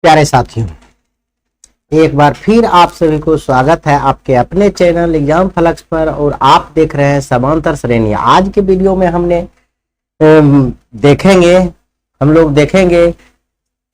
प्यारे साथियों, एक बार फिर आप सभी को स्वागत है आपके अपने चैनल एग्जाम फ्लक्स पर। और आप देख रहे हैं समांतर श्रेणी। आज के वीडियो में हम लोग देखेंगे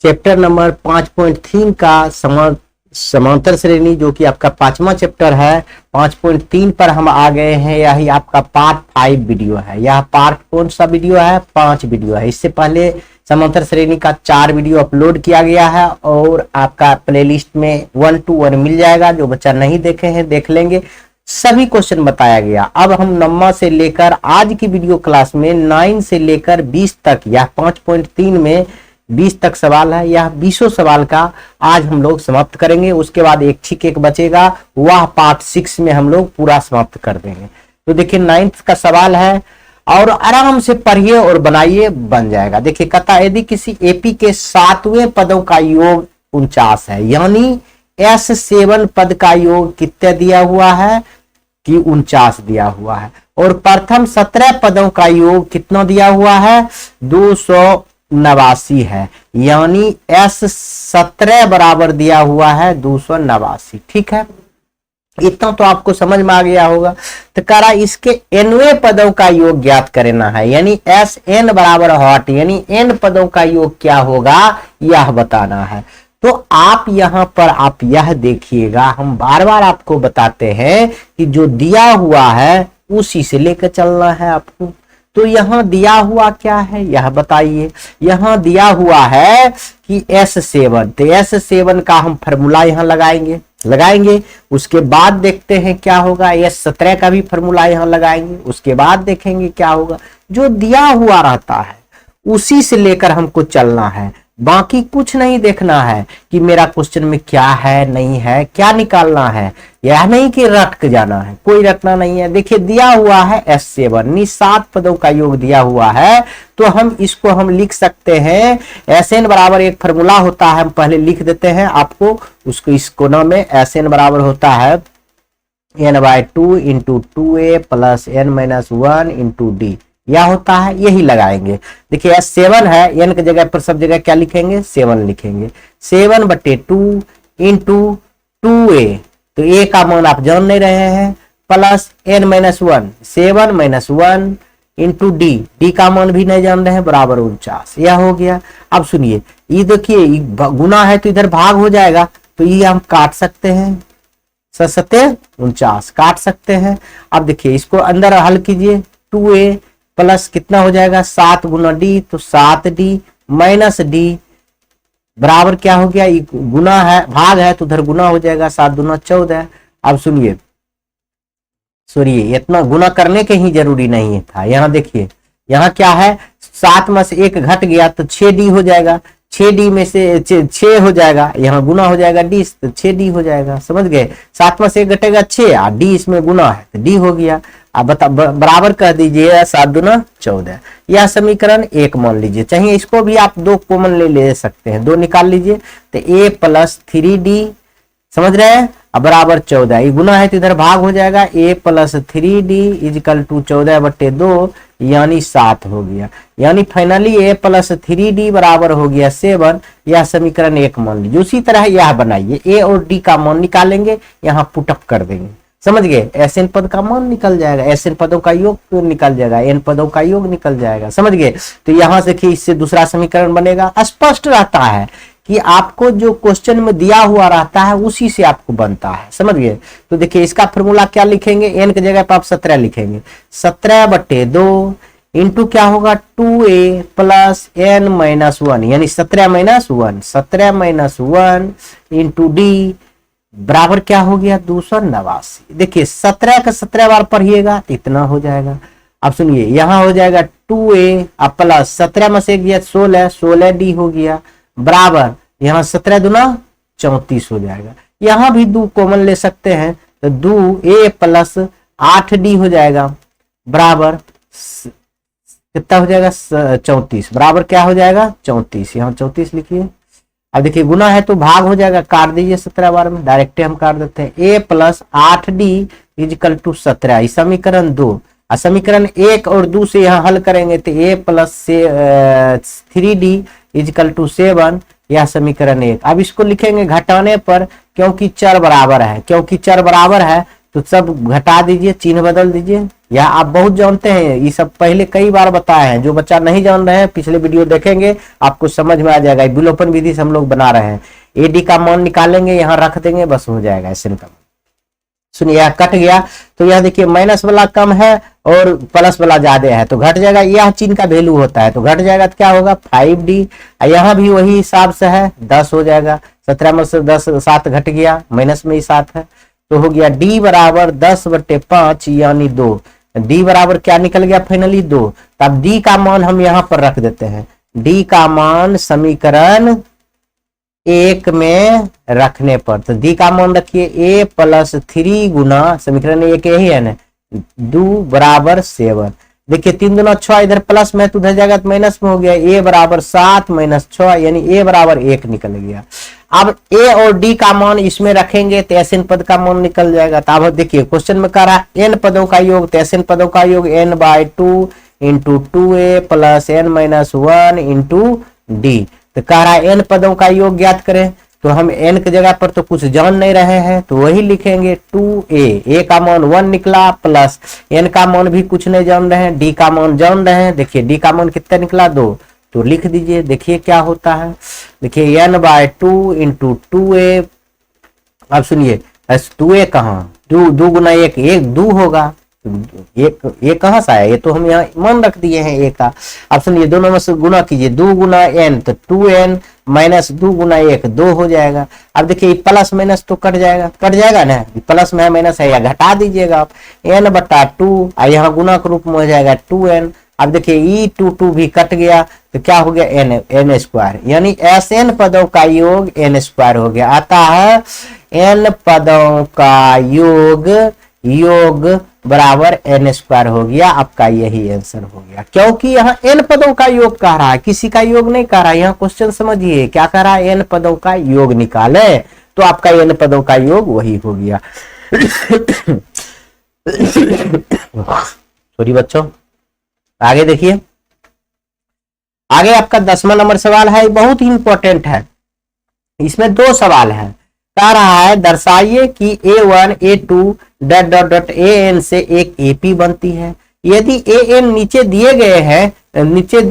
चैप्टर नंबर 5.3 का समांतर श्रेणी, जो कि आपका 5वां चैप्टर है। 5.3 पर हम आ गए हैं। यही आपका पार्ट 5 वीडियो है। यह पार्ट कौन सा वीडियो है? 5 वीडियो है। इससे पहले समांतर श्रेणी का 4 वीडियो अपलोड किया गया है और आपका प्लेलिस्ट में 1 to 1 मिल जाएगा। जो बच्चा नहीं देखे हैं देख लेंगे। सभी क्वेश्चन बताया गया। अब हम 9 से लेकर आज की वीडियो क्लास में 9 से लेकर 20 तक, यह 5.3 में 20 तक सवाल है। यह 20 सवाल का आज हम लोग समाप्त करेंगे। उसके बाद एक ठीक एक बचेगा, वह पार्ट 6 में हम लोग पूरा समाप्त कर देंगे। तो देखिए 9th का सवाल है और आराम से पढ़िए और बनाइए, बन जाएगा। देखिए कहता, यदि किसी एपी के 7वें पदों का योग 49 है, यानी S7 पद का योग कितने दिया हुआ है कि 49 दिया हुआ है। और प्रथम 17 पदों का योग कितना दिया हुआ है? 289 है, यानी S17 बराबर दिया हुआ है 289। ठीक है, इतना तो आपको समझ में आ गया होगा। तो कह रहा इसके nवें पदों का योग ज्ञात करना है, यानी Sn बराबर हॉट, यानी n पदों का योग क्या होगा यह बताना है। तो आप यहां पर आप यह देखिएगा, हम बार बार आपको बताते हैं कि जो दिया हुआ है उसी से लेकर चलना है आपको। तो यहां दिया हुआ क्या है यह बताइए। यहां दिया हुआ है कि S7, तो S7 का हम फॉर्मूला यहां लगाएंगे। उसके बाद देखते हैं क्या होगा। S17 का भी फॉर्मूला यहां लगाएंगे। उसके बाद देखेंगे क्या होगा। जो दिया हुआ रहता है उसी से लेकर हमको चलना है, बाकी कुछ नहीं देखना है कि मेरा क्वेश्चन में क्या है नहीं है, क्या निकालना है। यह नहीं कि रट जाना है, कोई रटना नहीं है। देखिए दिया हुआ है S7, 7 पदों का योग दिया हुआ है। तो हम इसको हम लिख सकते हैं Sn बराबर एक फॉर्मूला होता है, हम पहले लिख देते हैं आपको उसको। इस कोना में Sn बराबर होता है n/2 into 2a plus n-1 into d, यह होता है। यही लगाएंगे। देखिए S7 है, n की जगह पर सब जगह क्या लिखेंगे? 7 लिखेंगे। 7/2 इंटू 2a, तो a का मान आप जान नहीं रहे हैं, प्लस n-1, 7-1 इंटू d का मान भी नहीं जान रहे हैं, बराबर 49। यह हो गया। अब सुनिए, ये देखिए गुना है तो इधर भाग हो जाएगा, तो ये हम काट सकते हैं। 7-49 काट सकते हैं। अब देखिए इसको अंदर हल कीजिए। 2a प्लस कितना हो जाएगा? 7 गुना d, तो 7d माइनस d बराबर क्या हो गया? गुना है, भाग है तो उधर गुना हो जाएगा। 7 दूना 14। अब सुनिए, इतना गुना करने के ही जरूरी नहीं था। यहाँ देखिए, यहाँ क्या है, 7 में से 1 घट गया तो 6d हो जाएगा। 6d में से 6 हो जाएगा, यहाँ गुना हो जाएगा d, तो 6d हो जाएगा। समझ गए? 7 में से 1 घटेगा 6 और d इसमें गुना है तो d हो गया। अब बराबर कह दीजिए 7 दूना 14। यह समीकरण 1 मान लीजिए। चाहिए इसको भी आप 2 कॉमन ले सकते हैं, 2 निकाल लीजिए। तो a प्लस 3d, समझ रहे हैं, अब बराबर 14। ये गुना है तो इधर भाग हो जाएगा। a plus 3d is equal to 14/2, यानी 7 हो गया। यानी फाइनली a प्लस 3d बराबर हो गया 7। यह समीकरण 1 मान लीजिए। उसी तरह यह बनाइए, a और d का मान निकालेंगे, यहाँ पुटअप कर देंगे। समझ गए? Sn पद का मान निकल जाएगा, Sn पदों का योग तो निकल जाएगा, n पदों का योग निकल जाएगा। समझ गए? तो यहां से देखिए इससे दूसरा समीकरण बनेगा। स्पष्ट रहता है कि आपको जो क्वेश्चन में दिया हुआ रहता है उसी से आपको बनता है। समझ गए? तो देखिए इसका फॉर्मूला क्या लिखेंगे? n की जगह पर आप 17 लिखेंगे। 17/2 इंटू क्या होगा? 2a प्लस n-1, यानी 17-1, 17-1 इंटू d बराबर क्या हो गया? 289। देखिए 17 का 17 बार पढ़िएगा तो इतना हो जाएगा। अब सुनिए, यहां हो जाएगा 2a प्लस 17 में से 1 गया 16, 16d हो गया, बराबर यहाँ 17 दूना 34 हो जाएगा। यहां भी 2 कॉमन ले सकते हैं, तो 2a प्लस 8d हो जाएगा, बराबर कितना हो जाएगा? 34, बराबर क्या हो जाएगा? 34। यहाँ 34 लिखिए। अब देखिए गुना है तो भाग हो जाएगा, काट दीजिए 17 बार में, डायरेक्ट हम काट देते हैं। a plus 8d is equal to 17, समीकरण 2। समीकरण 1 और 2 से यहाँ हल करेंगे तो a plus 3d is equal to 7, यह समीकरण 1। अब इसको लिखेंगे घटाने पर, क्योंकि चर बराबर है, क्योंकि चर बराबर है तो सब घटा दीजिए, चिन्ह बदल दीजिए। या आप बहुत जानते हैं, ये सब पहले कई बार बताए हैं। जो बच्चा नहीं जान रहे हैं पिछले वीडियो देखेंगे, आपको समझ में आ जाएगा। विलोपन विधि से हम लोग बना रहे हैं। एडी का मान निकालेंगे, यहाँ रख देंगे, बस हो जाएगा SN का। सुनिए यह कट गया तो यह देखिए माइनस वाला कम है और प्लस वाला ज्यादा है तो घट जाएगा। यह चिन्ह का वैल्यू होता है तो घट जाएगा तो क्या होगा 5D। यहाँ भी वही हिसाब से है 10 हो जाएगा। 17 में से 10 7 घट गया, माइनस में ही 7 है तो हो गया D बराबर 10/5 यानी 2। D बराबर क्या निकल गया फाइनली 2। तब D का मान हम यहाँ पर रख देते हैं। D का मान समीकरण 1 में रखने पर, तो D का मान रखिए A+3 गुना समीकरण 1 यही है ना, 2 बराबर 7। देखिए 3 दूना 6, इधर प्लस में तो उधर जाएगा तो माइनस में हो गया। A बराबर 7 - 6 यानी A बराबर 1 निकल गया। अब A और D का मान इसमें रखेंगे तो SN पद का मान निकल जाएगा। तो अब देखिए क्वेश्चन में कह रहा है n पदों का योग, तो SN पदों का योग n/2 × 2A + n-1 × D। तो कह रहा है n पदों का योग ज्ञात करें, तो हम n की जगह पर तो कुछ जान नहीं रहे हैं तो वही लिखेंगे 2a का मान 1 निकला प्लस n का मान भी कुछ नहीं जान रहे हैं, d का मान जान रहे हैं। देखिए d का मान कितना निकला 2, तो लिख दीजिए। देखिए क्या होता है, देखिए n/2 × 2a। अब सुनिए 2a कहाँ, 2 गुना 1 1 2 होगा, ये कहां से आया, ये तो हम यहाँ मान रख दिए हैं a का। अब सुनिए दोनों में से गुना कीजिए, 2 गुना n तो 2n माइनस 2 गुना 1 2 हो जाएगा। अब देखिए प्लस माइनस तो कट जाएगा ना, प्लस में माइनस है या घटा दीजिएगा आप, n/2 यहाँ गुना के रूप में हो जाएगा 2n। अब देखिए e2 भी कट गया तो क्या हो गया n² यानी SN पदों का योग n² हो गया। आता है n पदों का योग बराबर n² हो गया। आपका यही आंसर हो गया, क्योंकि यहाँ n पदों का योग कह रहा है, किसी का योग नहीं कह रहा है। यहाँ क्वेश्चन समझिए क्या कह रहा है, n पदों का योग निकाले तो आपका n पदों का योग वही हो गया। सॉरी बच्चों, आगे देखिए। आगे आपका 10वां नंबर सवाल है, बहुत ही इंपॉर्टेंट है। इसमें 2 सवाल है। कह रहा है दर्शाइए कि A1 A2 ... AN से एक AP बनती है। यदि AN नीचे दिए गए हैं, नीचे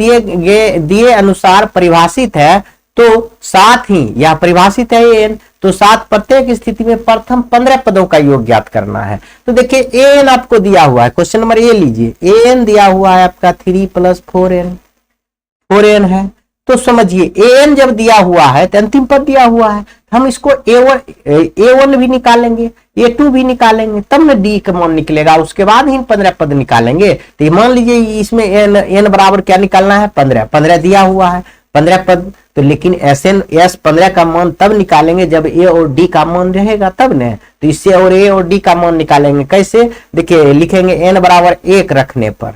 दिए अनुसार परिभाषित है तो साथ ही यह परिभाषित है AN, तो साथ प्रत्येक स्थिति में प्रथम 15 पदों का योग ज्ञात करना है। तो देखिए AN आपको दिया हुआ है, क्वेश्चन नंबर A लीजिए। AN दिया हुआ है आपका 3 + 4n है। तो समझिए AN जब दिया हुआ है तो अंतिम पद दिया हुआ है, हम इसको A1 भी निकालेंगे, A2 भी निकालेंगे, तब न D का मान निकलेगा, उसके बाद ही 15 पद निकालेंगे। तो मान लीजिए इसमें n बराबर क्या निकालना है 15 दिया हुआ है 15 पद, तो लेकिन S 15 का मान तब निकालेंगे जब A और D का मान रहेगा तब न। तो इससे और A और D का मान निकालेंगे कैसे, देखिए लिखेंगे n बराबर 1 रखने पर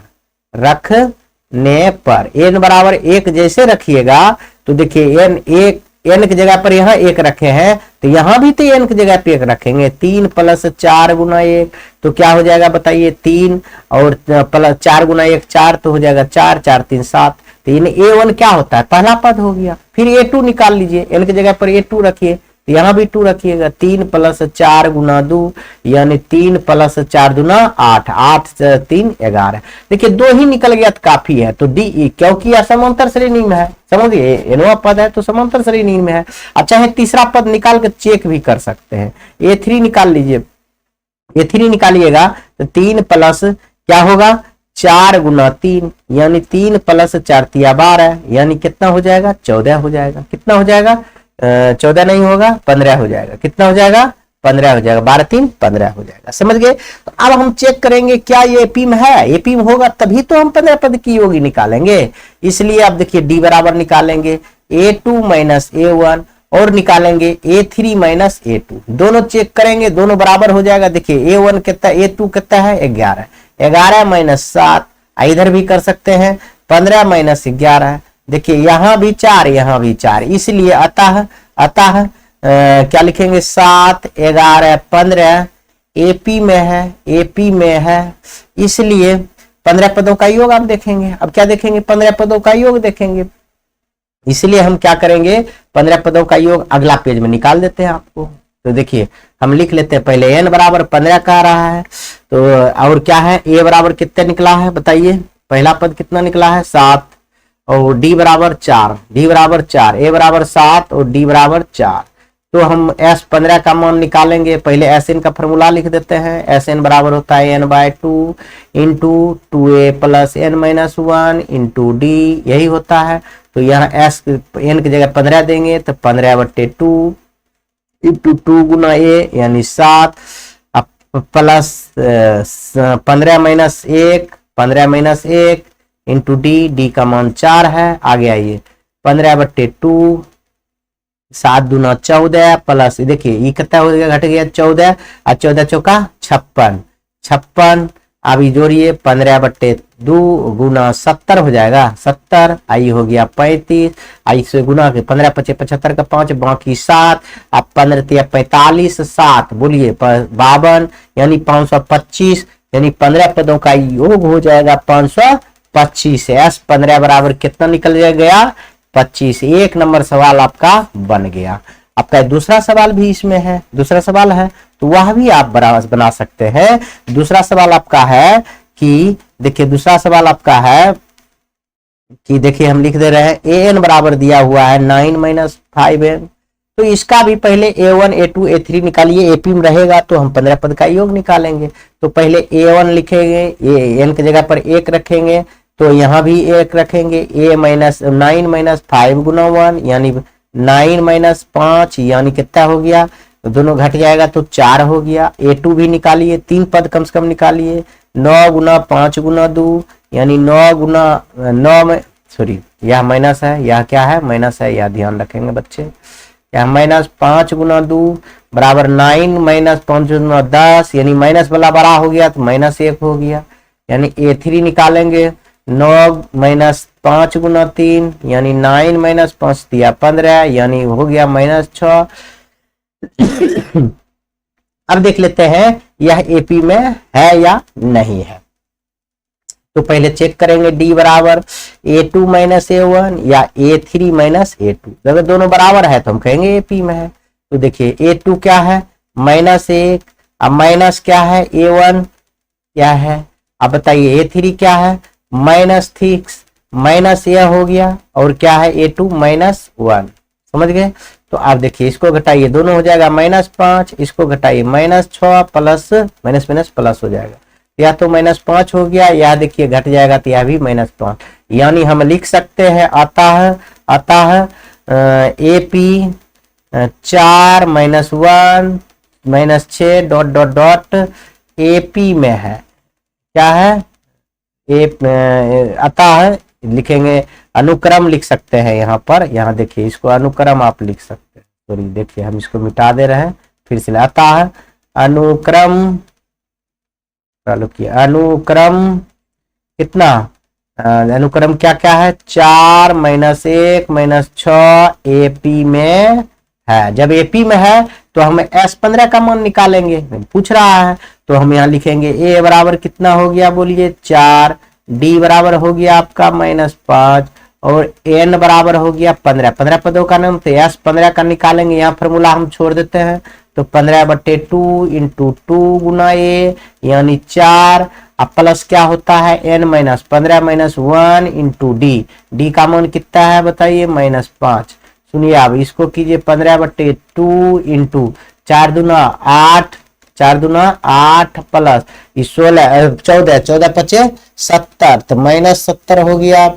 n बराबर 1 जैसे रखिएगा तो देखिए n की जगह पर यहाँ 1 रखे हैं तो यहाँ भी तो n की जगह पे 1 रखेंगे। 3 + 4 गुना 1 तो क्या हो जाएगा बताइए 3 और प्लस 4 गुना 1 4 तो हो जाएगा 4 4 3 7। तो A1 क्या होता है पहला पद हो गया। फिर A2 निकाल लीजिए, n की जगह पर A2 रखिए तो यहाँ भी 2 रखिएगा। 3 + 4 गुना 2 यानी 3 + 4 दूना 8 8 से 3 11। देखिए 2 ही निकल गया तो काफी है। तो डी, क्योंकि यह समांतर श्रेणी में है, समझिए एनवा पद है तो समांतर श्रेणी में है। अच्छा है तीसरा पद निकाल कर चेक भी कर सकते हैं। A3 निकाल लीजिए, A3 निकालिएगा तो 3 प्लस क्या होगा 4 गुना 3 यानी 3 + 4 = 12 यानी कितना हो जाएगा 14 हो जाएगा। कितना हो जाएगा 14 नहीं होगा 15 हो जाएगा। कितना हो जाएगा 15 हो जाएगा। 12 3 15 हो जाएगा। समझ गए। तो अब हम चेक करेंगे क्या ये एपी में है, एपी में होगा तभी तो हम 15 पद की योगी निकालेंगे। इसलिए अब देखिए डी बराबर निकालेंगे A2 - A1 और निकालेंगे A3 - A2, दोनों चेक करेंगे दोनों बराबर हो जाएगा। देखिए A1 कितना A2 कितना है 11 11 - 7 इधर भी कर सकते हैं 15 - 11। देखिए यहाँ भी 4 यहाँ भी 4, इसलिए अतः क्या लिखेंगे 7 11 15 एपी में है इसलिए 15 पदों का योग आप देखेंगे। अब क्या देखेंगे 15 पदों का योग देखेंगे। इसलिए हम क्या करेंगे, 15 पदों का योग अगला पेज में निकाल देते हैं आपको। तो देखिए हम लिख लेते हैं, पहले n बराबर 15 का आ रहा है, तो और क्या है, a बराबर कितने निकला है बताइए, पहला पद कितना निकला है 7, और d बराबर 4, d बराबर 4, a बराबर 7 और d बराबर 4। तो हम s 15 का मान निकालेंगे, पहले sn का फॉर्मूला लिख देते हैं। sn बराबर होता है n/2 into 2a plus n-1 into d, यही होता है। तो यहाँ s n की जगह 15 देंगे तो 15/2 इंटू 2 गुना a यानी 7 प्लस 15-1 इंटू d का मान 4 है। आगे आइए 15/2, 7 दूना 14 प्लस देखिए ये कितना हो गया, घट गया 14 और 14 चौका 56, अभी जोड़िए 15/2 गुना 70 हो जाएगा 70, आई हो गया 35, आई से गुना के 15×5 = 75 का 5 बाकी 7, अब 15×3 = 45, 7 बोलिए 52 यानी 525, यानी 15 पदों का योग हो जाएगा 525। s 15 बराबर कितना निकल गया 25। एक नंबर सवाल आपका बन गया। आपका दूसरा सवाल भी इसमें है, दूसरा सवाल है तो वह भी आप बना सकते हैं। दूसरा सवाल आपका है कि देखिए, दूसरा सवाल आपका है कि देखिए हम लिख दे रहे हैं an बराबर दिया हुआ है 9 - 5n, तो इसका भी पहले a1 a2 a3 निकालिए, AP में रहेगा तो हम 15 पद का योग निकालेंगे। तो पहले a1 लिखेंगे, n की जगह पर 1 रखेंगे, तो यहाँ भी 1 रखेंगे, a-9 - 5 गुना 1 यानी 9 - 5 यानी कितना हो गया, तो दोनों घट जाएगा तो 4 हो गया। a2 भी निकालिए, 3 पद कम से कम निकालिए, 9 गुना 5 गुना 2 यानी 9 गुना 9 में सॉरी यह माइनस है, यह क्या है माइनस है, यह ध्यान रखेंगे बच्चे। यह -5 गुना 2 बराबर 9 - 5 गुना 10 यानी माइनस वाला बड़ा हो गया तो -1 हो गया, यानी a3 निकालेंगे 9 - 5 गुना 3 यानी 9 - 5 दिया 15 यानी हो गया -6। अब देख लेते हैं यह AP में है या नहीं है। तो पहले चेक करेंगे d बराबर a2 - a1 या a3 - a2, अगर दोनों बराबर है तो हम कहेंगे AP में है। तो देखिए a2 क्या है -1, अब माइनस क्या है a1 क्या है, अब बताइए a3 क्या है -6 माइनस यह हो गया, और क्या है a2 -1, समझ गए। तो आप देखिए इसको घटाइए, दोनों हो जाएगा -5, इसको घटाइए -6 प्लस माइनस प्लस हो जाएगा, या तो -5 हो गया, या देखिए घट जाएगा तो यह भी -5, यानी हम लिख सकते हैं अतः AP 4 - 1 - 6 ... AP में है, क्या है अतः लिखेंगे अनुक्रम लिख सकते हैं यहाँ पर, यहाँ देखिए इसको अनुक्रम आप लिख सकते हैं, सॉरी देखिए हम इसको मिटा दे रहे हैं फिर से, अतः अनुक्रम अनुक्रम कितना अनुक्रम क्या क्या है 4 - 1 - 6 AP में है। जब AP में है तो हम s 15 का मान निकालेंगे, पूछ रहा है तो हम यहाँ लिखेंगे a बराबर कितना हो गया बोलिए 4, d बराबर हो गया आपका -5 और n बराबर हो गया 15। 15 पदों का नाम तो s 15 का निकालेंगे, यहाँ फॉर्मूला हम छोड़ देते हैं, तो 15/2 इंटू 2 गुना a यानी 4, अब प्लस क्या होता है n - 15 - 1 इंटू d का मान कितना है बताइए -5। सुनिए अब इसको कीजिए 15/2 इंटू 4 दूना 8 प्लस 16 14 5 70 तो -70 हो गया,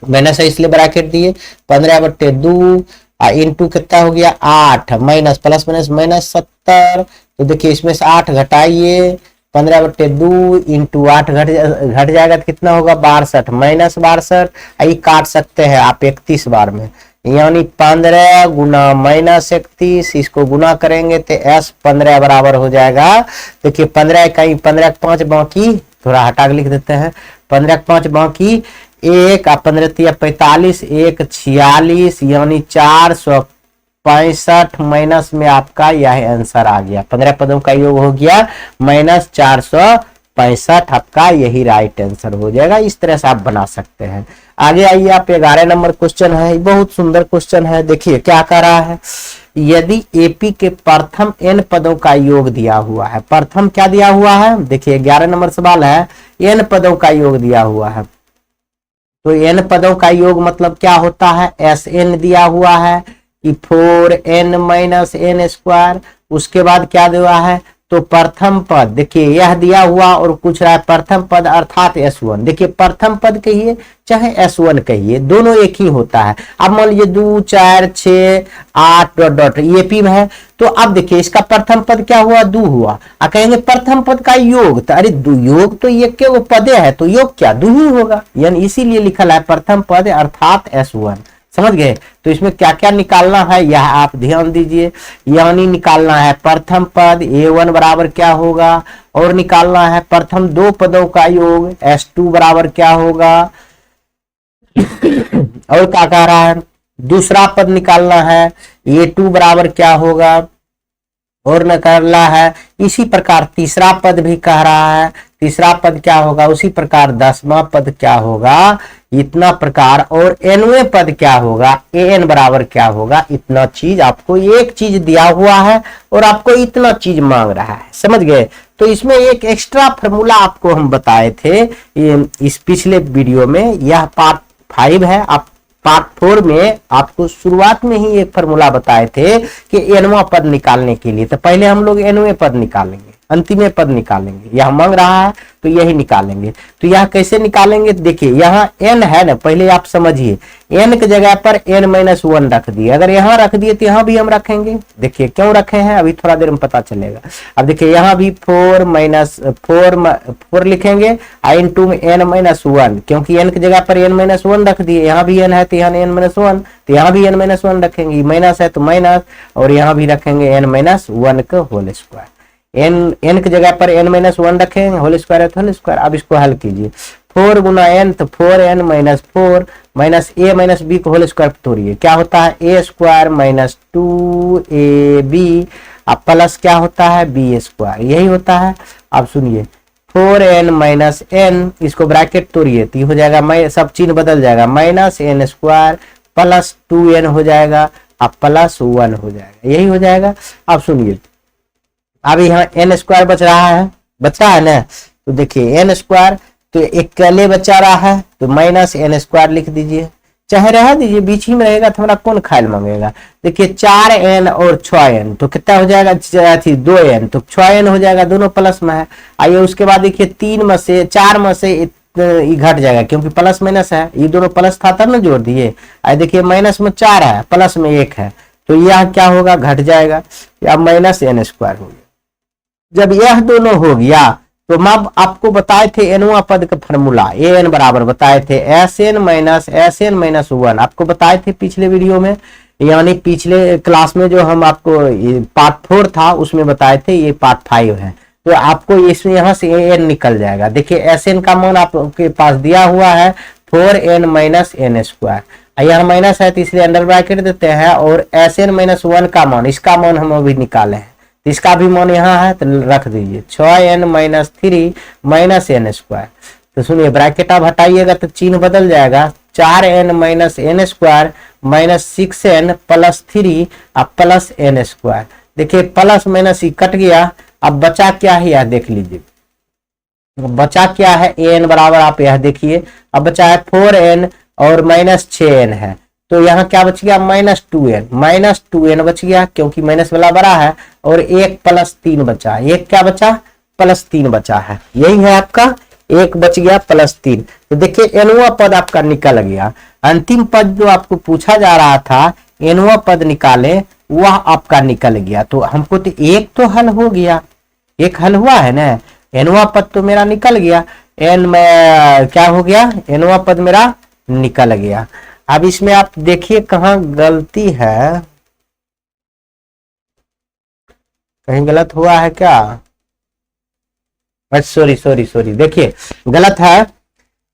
माइनस है इसलिए ब्रैकेट दिए 15/2 इंटू कितना हो गया 8 माइनस प्लस माइनस -70, तो देखिए इसमें से 8 घटाइए 15/2 इंटू 8 घट जाएगा तो कितना होगा 62 -62, ये काट सकते हैं आप 31 बार में, यानी 15 गुना -31, इसको गुना करेंगे तो s 15 बराबर हो जाएगा। देखिए 15 कहीं 15 के 5 बाकी थोड़ा हटा के लिख देते हैं, 15 के 5 बाकी 1 और 15 × 45 1 46 यानी 465 माइनस में आपका यह आंसर आ गया। 15 पदों का योग हो गया -465, आपका यही राइट आंसर हो जाएगा। इस तरह से आप बना सकते हैं। आगे आइए आप, 11 नंबर क्वेश्चन है, बहुत सुंदर क्वेश्चन है। देखिए क्या कह रहा है, यदि एपी के प्रथम एन पदों का योग दिया हुआ है, प्रथम क्या दिया हुआ है, देखिए 11 नंबर सवाल है, एन पदों का योग दिया हुआ है। तो एन पदों का योग मतलब क्या होता है, एस एन दिया हुआ है कि 4n माइनस एन स्क्वायर, उसके बाद क्या दिया है, तो प्रथम पद, देखिए यह दिया हुआ और पूछ रहा है प्रथम पद अर्थात S1। देखिए प्रथम पद कहिए चाहे S1 कहिए, दोनों एक ही होता है। अब मान लीजिए 2 4 6 8 डॉट डॉट ये पी में है, तो अब देखिए इसका प्रथम पद क्या हुआ, 2 हुआ। आ कहेंगे प्रथम पद का योग, तो अरे योग तो ये के वो पदे है, तो योग क्या 2 ही होगा, यानी इसीलिए लिखा है प्रथम पद अर्थात S1। समझ गए। तो इसमें क्या क्या निकालना है यह आप ध्यान दीजिए, यानी निकालना है प्रथम पद A1 बराबर क्या होगा, और निकालना है प्रथम 2 पदों का योग S2 बराबर क्या होगा, और क्या कह रहा है, दूसरा पद निकालना है A2 बराबर क्या होगा, और निकालना है इसी प्रकार तीसरा पद भी कह रहा है, तीसरा पद क्या होगा, उसी प्रकार 10वां पद क्या होगा, इतना प्रकार, और nवें पद क्या होगा, an बराबर क्या होगा, इतना चीज आपको, एक चीज दिया हुआ है और आपको इतना चीज मांग रहा है। समझ गए। तो इसमें एक एक्स्ट्रा फार्मूला आपको हम बताए थे इस पिछले वीडियो में, यह पार्ट 5 है। आप पार्ट 4 में आपको शुरुआत में ही एक फार्मूला बताए थे कि एनवां पद निकालने के लिए, तो पहले हम लोग एनवें पद निकालेंगे, अंतिम पद निकालेंगे, यह मांग रहा है तो यही निकालेंगे। तो यह कैसे निकालेंगे, देखिए यहाँ n है ना, पहले आप समझिए, n की जगह पर n-1 रख दिए, अगर यहाँ रख दिए तो यहाँ भी हम रखेंगे। देखिए क्यों रखे हैं अभी थोड़ा देर में पता चलेगा। अब देखिए यहाँ भी 4 लिखेंगे, इंटू में n-1, क्योंकि n की जगह पर n-1 रख दिए, यहाँ भी n है तो यहाँ n-1, तो यहाँ भी n-1 रखेंगे, माइनस है तो माइनस, और यहाँ भी रखेंगे n-1 का होल स्क्वायर। n की जगह पर n-1 रखेंगे, होल स्क्वायर है तो होल स्क्वायर। अब इसको हल कीजिए, 4 गुना n तो 4n minus 4 minus a minus b को होल स्क्वायर तोड़िए, क्या होता है a स्क्वायर माइनस 2ab, अब प्लस क्या होता है b स्क्वायर, यही होता है। अब सुनिए 4n माइनस n, इसको ब्रैकेट तोड़िए तो हो जाएगा, सब चिन्ह बदल जाएगा, minus n square plus 2n हो जाएगा, अब प्लस 1 हो जाएगा, यही हो जाएगा। अब सुनिए अब यहाँ n स्क्वायर बच रहा है, बचा है ना, तो देखिए n स्क्वायर तो एक पहले बचा रहा है तो माइनस n स्क्वायर लिख दीजिए, चाहे रह दीजिए, बीच ही में रहेगा तो हमारा कौन खाइल मांगेगा। देखिए 4n और 6n तो कितना हो जाएगा, 2n तो 6n हो जाएगा, दोनों प्लस में है। आइए उसके बाद देखिए 4 में से ये घट जाएगा, क्योंकि प्लस माइनस है, ये दोनों प्लस था तब ना जोड़ दिए। आइए देखिए माइनस में 4 है, प्लस में 1 है, तो यह क्या होगा, घट जाएगा, या माइनस n स्क्वायर हो गया। जब यह दोनों हो गया तो अब आपको बताए थे एनवा पद का फॉर्मूला, an बराबर बताए थे sn माइनस 1, आपको बताए थे पिछले वीडियो में, यानी पिछले क्लास में जो हम आपको पार्ट 4 था उसमें बताए थे, ये पार्ट 5 है। तो आपको इसमें यहाँ से an निकल जाएगा। देखिए sn का मान आपके पास दिया हुआ है 4n माइनस n स्क्वायर, यहाँ माइनस है तो इसलिए अंडर ब्रैकेट देते हैं, और sn माइनस 1 का मान, इसका मान हम अभी निकाले हैं, इसका भी मान यहाँ है तो रख दीजिए 6n minus 3 minus n square. तो सुनिए ब्रैकेट आप हटाइएगा तो चिन्ह बदल जाएगा, 4n minus n square minus 6n plus 3 अब प्लस n स्क्वायर। देखिए प्लस माइनस ही कट गया, अब बचा क्या है यह देख लीजिए, बचा क्या है an बराबर, आप यह देखिए, अब बचा है 4n और माइनस 6n है, तो यहाँ क्या बच गया, माइनस 2n बच गया, क्योंकि माइनस वाला बड़ा है, और 1 प्लस 3 बचा, एक क्या बचा, प्लस 3 बचा है, यही है आपका, 1 बच गया प्लस 3। तो देखिए एनवा पद आपका निकल गया। अंतिम पद जो आपको पूछा जा रहा था एनवा पद निकाले, वह आपका निकल गया। तो हमको तो एक तो हल हो गया, एक हल हुआ है ना, एनवा पद तो मेरा निकल गया, एन में क्या हो गया, एनवा पद मेरा निकल गया। अब इसमें आप देखिए कहाँ गलती है, कहीं गलत हुआ है क्या, सॉरी देखिए गलत है,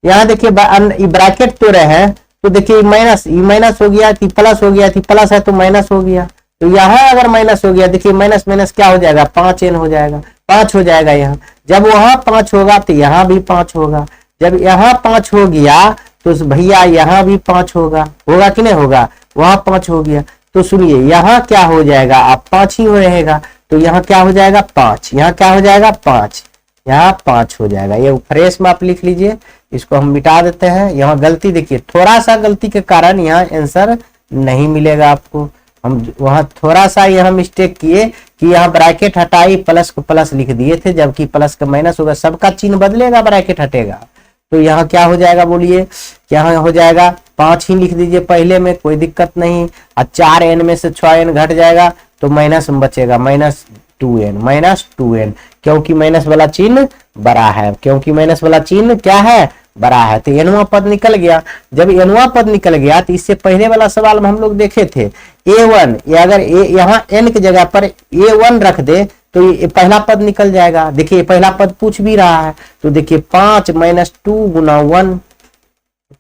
यहाँ देखिए ब्रैकेट तो रहे, तो देखिए माइनस हो गया थी, प्लस हो गया थी, प्लस है तो माइनस हो गया, तो यहाँ अगर माइनस हो गया, देखिए माइनस माइनस क्या हो जाएगा, 5n हो जाएगा, 5 हो जाएगा यहाँ। जब वहां 5 होगा तो यहाँ भी 5 होगा, जब यहाँ 5 हो गया तो भैया यहाँ भी 5 होगा, होगा कि नहीं होगा, वहां 5 हो गया। तो सुनिए यहाँ क्या हो जाएगा, अब 5 ही हो रहेगा, तो यहाँ क्या हो जाएगा 5, यहाँ क्या हो जाएगा 5, यहाँ 5 हो जाएगा। ये फ्रेश में आप लिख लीजिए, इसको हम मिटा देते हैं। यहाँ गलती देखिए, थोड़ा सा गलती के कारण यहाँ आंसर नहीं मिलेगा आपको। हम वहां थोड़ा सा यहाँ मिस्टेक किए कि यहाँ ब्रैकेट हटाई, प्लस को प्लस लिख दिए थे, जबकि प्लस का माइनस होगा, सबका चिन्ह बदलेगा, ब्रैकेट हटेगा। तो यहाँ क्या हो जाएगा बोलिए, यहाँ हो जाएगा 5 ही लिख दीजिए पहले में, कोई दिक्कत नहीं। और 4n में से 6n घट जाएगा तो माइनस में बचेगा, -2n, क्योंकि माइनस वाला चिन्ह बड़ा है, क्योंकि माइनस वाला चिन्ह क्या है, बड़ा है। तो एनवा पद निकल गया। जब एनवा पद निकल गया तो इससे पहले वाला सवाल में हम लोग देखे थे a1, या अगर यहाँ n की जगह पर a1 रख दे तो ये पहला पद निकल जाएगा। देखिए पहला पद पूछ भी रहा है, तो देखिए 5 - 2 × 1,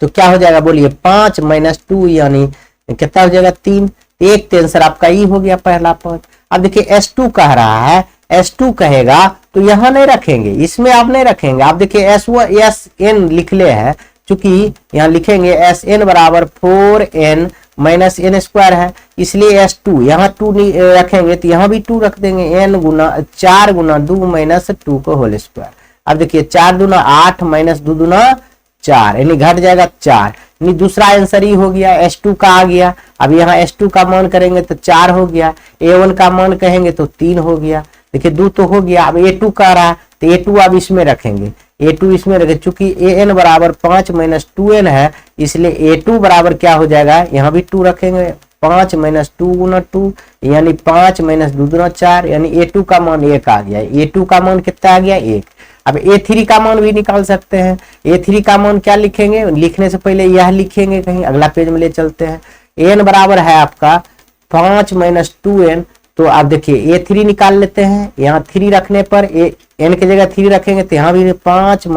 तो क्या हो जाएगा बोलिए, 5 - 2 यानी कितना हो जाएगा 3। एक तो आंसर आपका ई हो गया पहला पद। अब देखिए S2 कह रहा है, S2 कहेगा तो यहाँ नहीं रखेंगे, इसमें आप नहीं रखेंगे। आप देखिए Sn लिख ले है, चूंकि यहाँ लिखेंगे Sn बराबर 4n - n² है, इसलिए S2 यहाँ 2 रखेंगे तो यहाँ भी 2 रख देंगे, n गुना 4 × 2 - 2 को होल स्क्वायर। अब देखिए 4 दूना 8 - 2 दूना 4, यानी घट जाएगा 4, यानी दूसरा आंसर ही हो गया, S2 का आ गया। अब यहाँ S2 का मान करेंगे तो 4 हो गया, A1 का मान कहेंगे तो 3 हो गया। देखिए 2 तो हो गया। अब A2 का रहा तो A2 अब इसमें रखेंगे, A2 इसमें रखे, चूंकि An बराबर 5 - 2n है, इसलिए A2 बराबर क्या हो जाएगा, यहाँ भी 2 रखेंगे, 5 - 2 × 2 यानी 5 - 2 दूना 4, यानी A2 का मान 1 आ गया। A2 का मान कितना आ गया 1। अब A3 का मान भी निकाल सकते हैं। A3 का मान क्या लिखेंगे, लिखने से पहले यह लिखेंगे, कहीं अगला पेज में ले चलते हैं। n बराबर है आपका 5 - 2n, तो आप देखिए A3 निकाल लेते हैं। यहाँ 3 रखने पर n की जगह 3 रखेंगे तो यहाँ भी 5 -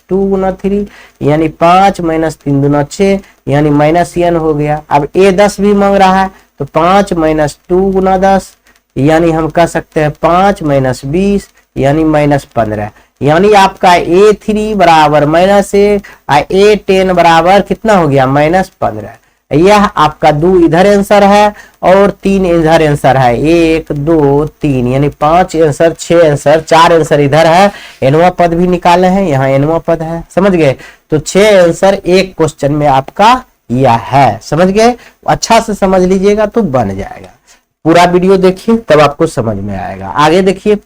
2 × 3 यानी 5 - 3 दूना 6 यानी -n हो गया। अब A10 भी मांग रहा है तो 5 - 2 × 10 यानी हम कह सकते हैं 5 - 20 यानी -15, यानी आपका A3 बराबर -1 और A10 बराबर कितना हो गया -15। यह आपका 2 इधर आंसर है और 3 इधर आंसर है, 1 2 3 यानी 5 आंसर, 6 आंसर, 4 आंसर इधर है। एनवा पद भी निकाले हैं, यहाँ एनवा पद है, समझ गए। तो 6 आंसर एक क्वेश्चन में आपका यह है, समझ गए। अच्छा से समझ लीजिएगा तो बन जाएगा। पूरा वीडियो देखिए तब आपको समझ में आएगा। आगे देखिए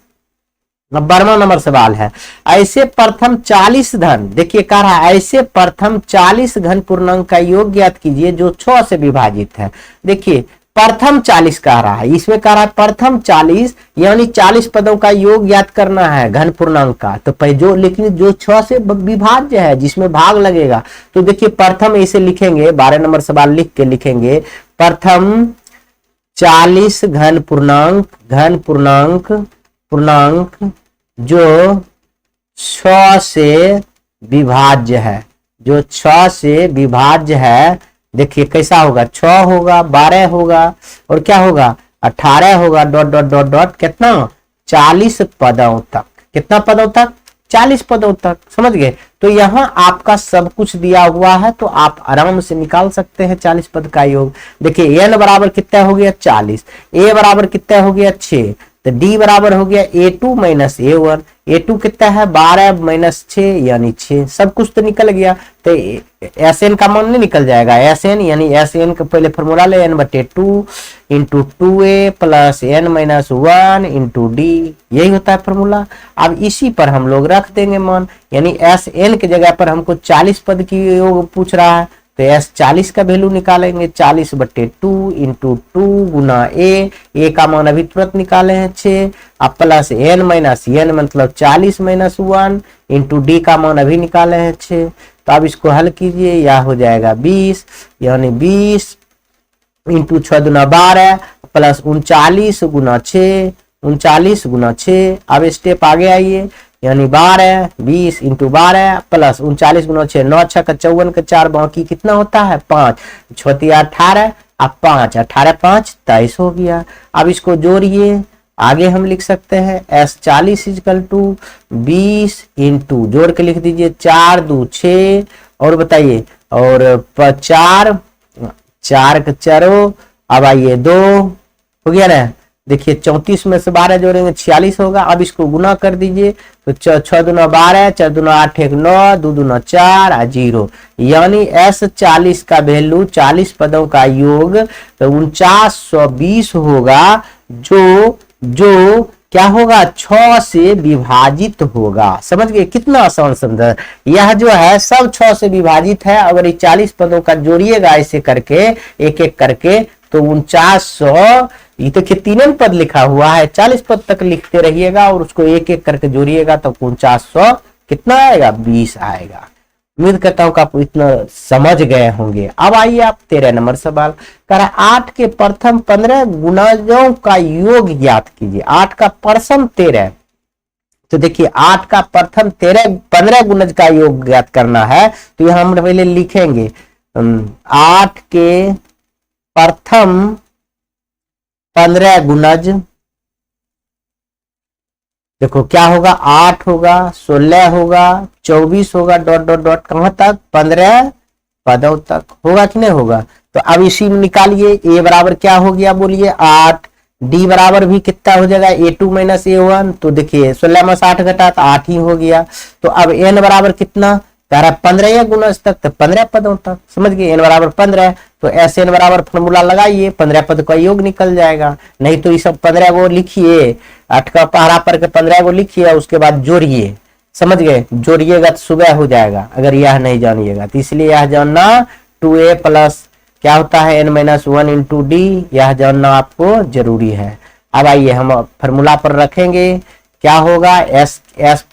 92वां नंबर सवाल है, ऐसे प्रथम 40 घन, देखिए कह रहा है ऐसे प्रथम 40 घन पूर्णांक का योग ज्ञात कीजिए जो 6 से विभाजित है। देखिए प्रथम 40 कह रहा है, इसमें कह रहा है प्रथम 40 यानी 40 पदों का योग ज्ञात करना है घन पूर्णांक का। तो पहले जो, लेकिन जो 6 से विभाज्य है जिसमें भाग लगेगा, तो देखिए प्रथम इसे लिखेंगे, 12 नंबर सवाल लिख के लिखेंगे प्रथम 40 घन पूर्णांक जो 6 से विभाज्य है, जो 6 से विभाज्य है। देखिए कैसा होगा, 6 होगा, 12 होगा और क्या होगा 18 होगा, डॉट कितना 40 पदों तक, कितना पदों तक 40 पदों तक, समझ गए। तो यहाँ आपका सब कुछ दिया हुआ है तो आप आराम से निकाल सकते हैं 40 पद का योग। देखिए n बराबर कितना हो गया 40, a बराबर कितना हो गया 6, तो d बराबर हो गया A2 - A1, A2 कितना है 12 - 6 यानी 6, सब कुछ तो निकल गया। तो Sn का मान नहीं निकल जाएगा, Sn यानी Sn का पहले फॉर्मूला ले n/2 × 2a + n - 1 × d, यही होता है फॉर्मूला। अब इसी पर हम लोग रख देंगे मान, यानी Sn की जगह पर हमको 40 पद की योग पूछ रहा है तो S40 का वैल्यू निकालेंगे, 40/2 × 2 गुना a का मान अभी तुरंत निकाले हैं 6, अब प्लस n - n मतलब 40 - 1 × d का मान अभी निकाले हैं 6। तो अब इसको हल कीजिए, यह हो जाएगा 20 यानी 20 × 6 दूना 12 प्लस 39 गुना 6, 39 गुना 6। अब स्टेप आगे आइए, यानी 12 20 × 12 प्लस 39 गुना 6, 9 6 का 54 का 4, बाकी कितना होता है 5, 6 18, अब 5 18 5 23 हो गया। अब इसको जोड़िए, आगे हम लिख सकते हैं S40 = 20 × जोड़ के लिख दीजिए 4 2 6 और बताइए और चार, चार का चारों, अब आइए 2 हो गया ना। देखिए 34 में से 12 जोड़ेंगे 46 होगा। अब इसको गुना कर दीजिए तो 6 दूना 12, 4 दूना 8, 1 9, 2 दूना 4 और 0, यानी S40 का वैल्यू 40 पदों का योग तो 4920 होगा, जो जो क्या होगा 6 से विभाजित होगा। समझ गए कितना आसान समझा। यह जो है सब 6 से विभाजित है। अगर ये 40 पदों का जोड़िएगा ऐसे करके एक एक करके तो 4900, ये तो तीनों पद लिखा हुआ है, 40 पद तक लिखते रहिएगा और उसको एक एक करके जोड़िएगा तो 4900 कितना आएगा 20 आएगा। उम्मीद करता हूं कि आप इतना समझ गए होंगे। अब आइए आप 13 नंबर सवाल कह रहा है 8 के प्रथम 15 गुणजों का योग ज्ञात कीजिए। 8 का प्रथम 13, तो देखिए 8 का प्रथम 15 गुणज का योग ज्ञात करना है तो यहां हम पहले लिखेंगे 8 के प्रथम 15 गुणज, देखो क्या होगा 8 होगा, 16 होगा, 24 होगा, डॉट डॉट डॉट कहां तक 15 पदों तक होगा कि नहीं होगा। तो अब इसी में निकालिए a बराबर क्या हो गया बोलिए 8, d बराबर भी कितना हो जाएगा a2 माइनस a1, तो देखिए 16 में 8 घटा तो 8 ही हो गया। तो अब n बराबर कितना कह रहा 15 गुणज तक, तो 15 पदों तक। समझ गए n बराबर 15, तो SN बराबर फॉर्मूला लगाइए 15 पद का योग निकल जाएगा। नहीं तो ये सब 15 को लिखिए, 8 का पहरा पर के 15 को लिखिए उसके बाद जोड़िए। समझ गए, जोड़िएगा तो सुबह हो जाएगा अगर यह नहीं जानिएगा। तो इसलिए यह जानना 2a प्लस क्या होता है n माइनस 1 इंटू डी, यह जानना आपको जरूरी है। अब आइए हम फॉर्मूला पर रखेंगे, क्या होगा s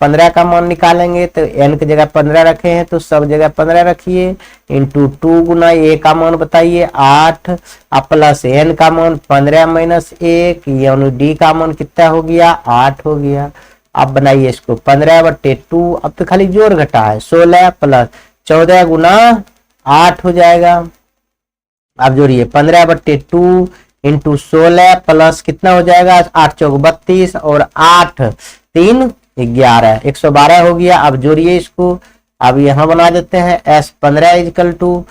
15 का मान निकालेंगे तो n की जगह 15 रखे हैं तो सब जगह 15 रखिए, इंटू 2 गुना a का मान बताइए 8 प्लस n का मान 15 माइनस 1, यानी d का मान कितना हो गया 8 हो गया। अब बनाइए इसको 15/2, अब तो खाली जोड़ घटा है 16 प्लस 14 गुना 8 हो जाएगा। अब जोड़िए 15/2 इंटू 16 प्लस कितना हो जाएगा 8 चौक 32 और 8 3 11, 112 हो गया। अब जोड़िए इसको, अब यहां बना देते हैं S15 इजकल टू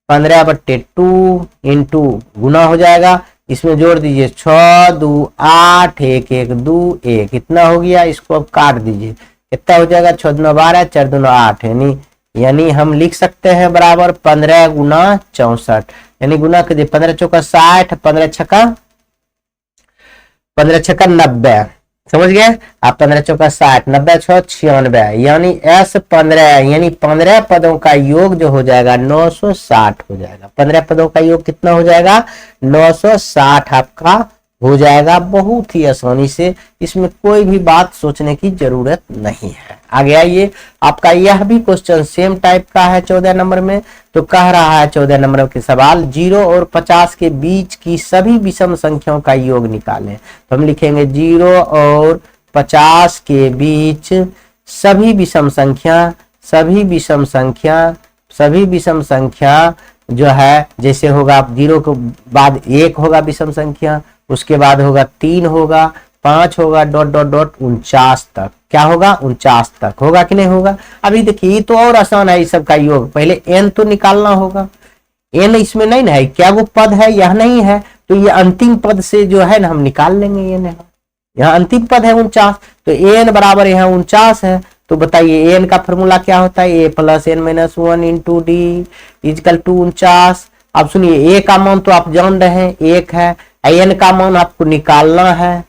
15/2 इंटू गुना हो जाएगा, इसमें जोड़ दीजिए 6 2 8 1 1 2 1, इतना हो गया। इसको अब काट दीजिए, कितना हो जाएगा 6 2 12 4 2 8, यानी हम लिख सकते हैं बराबर 15 गुना 64, यानी गुना कर 15 चौका 60, 15 छक्का 90, समझ गए आप 15 चौका 60, 90 6 96, यानी S15 यानी 15 पदों का योग जो हो जाएगा 960 हो जाएगा। 15 पदों का योग कितना हो जाएगा 960 आपका हो जाएगा, बहुत ही आसानी से, इसमें कोई भी बात सोचने की जरूरत नहीं है। आगे आइए, आपका यह भी क्वेश्चन सेम टाइप का है 14 नंबर में। तो कह रहा है 14 नंबर के सवाल 0 और 50 के बीच की सभी विषम संख्याओं का योग निकालें। तो हम लिखेंगे 0 और 50 के बीच सभी विषम संख्या जो है, जैसे होगा 0 के बाद 1 होगा विषम संख्या, उसके बाद होगा 3 होगा, 5 होगा, डॉट डॉट डॉट 49 तक। क्या होगा 49 तक होगा कि नहीं होगा। अभी देखिए ये तो और आसान है, इस सब का योग पहले n तो निकालना होगा, n इसमें नहीं ना है, क्या वो पद है यह नहीं है, तो ये अंतिम पद से जो है ना हम निकाल लेंगे। n यहाँ अंतिम पद है 49, तो n बराबर यहाँ 49 है। तो बताइए n का फॉर्मूला क्या होता है a plus n minus 1 into D equal to 49। अब सुनिए a का मान तो आप जान रहे हैं 1 है, n का मान आपको निकालना है,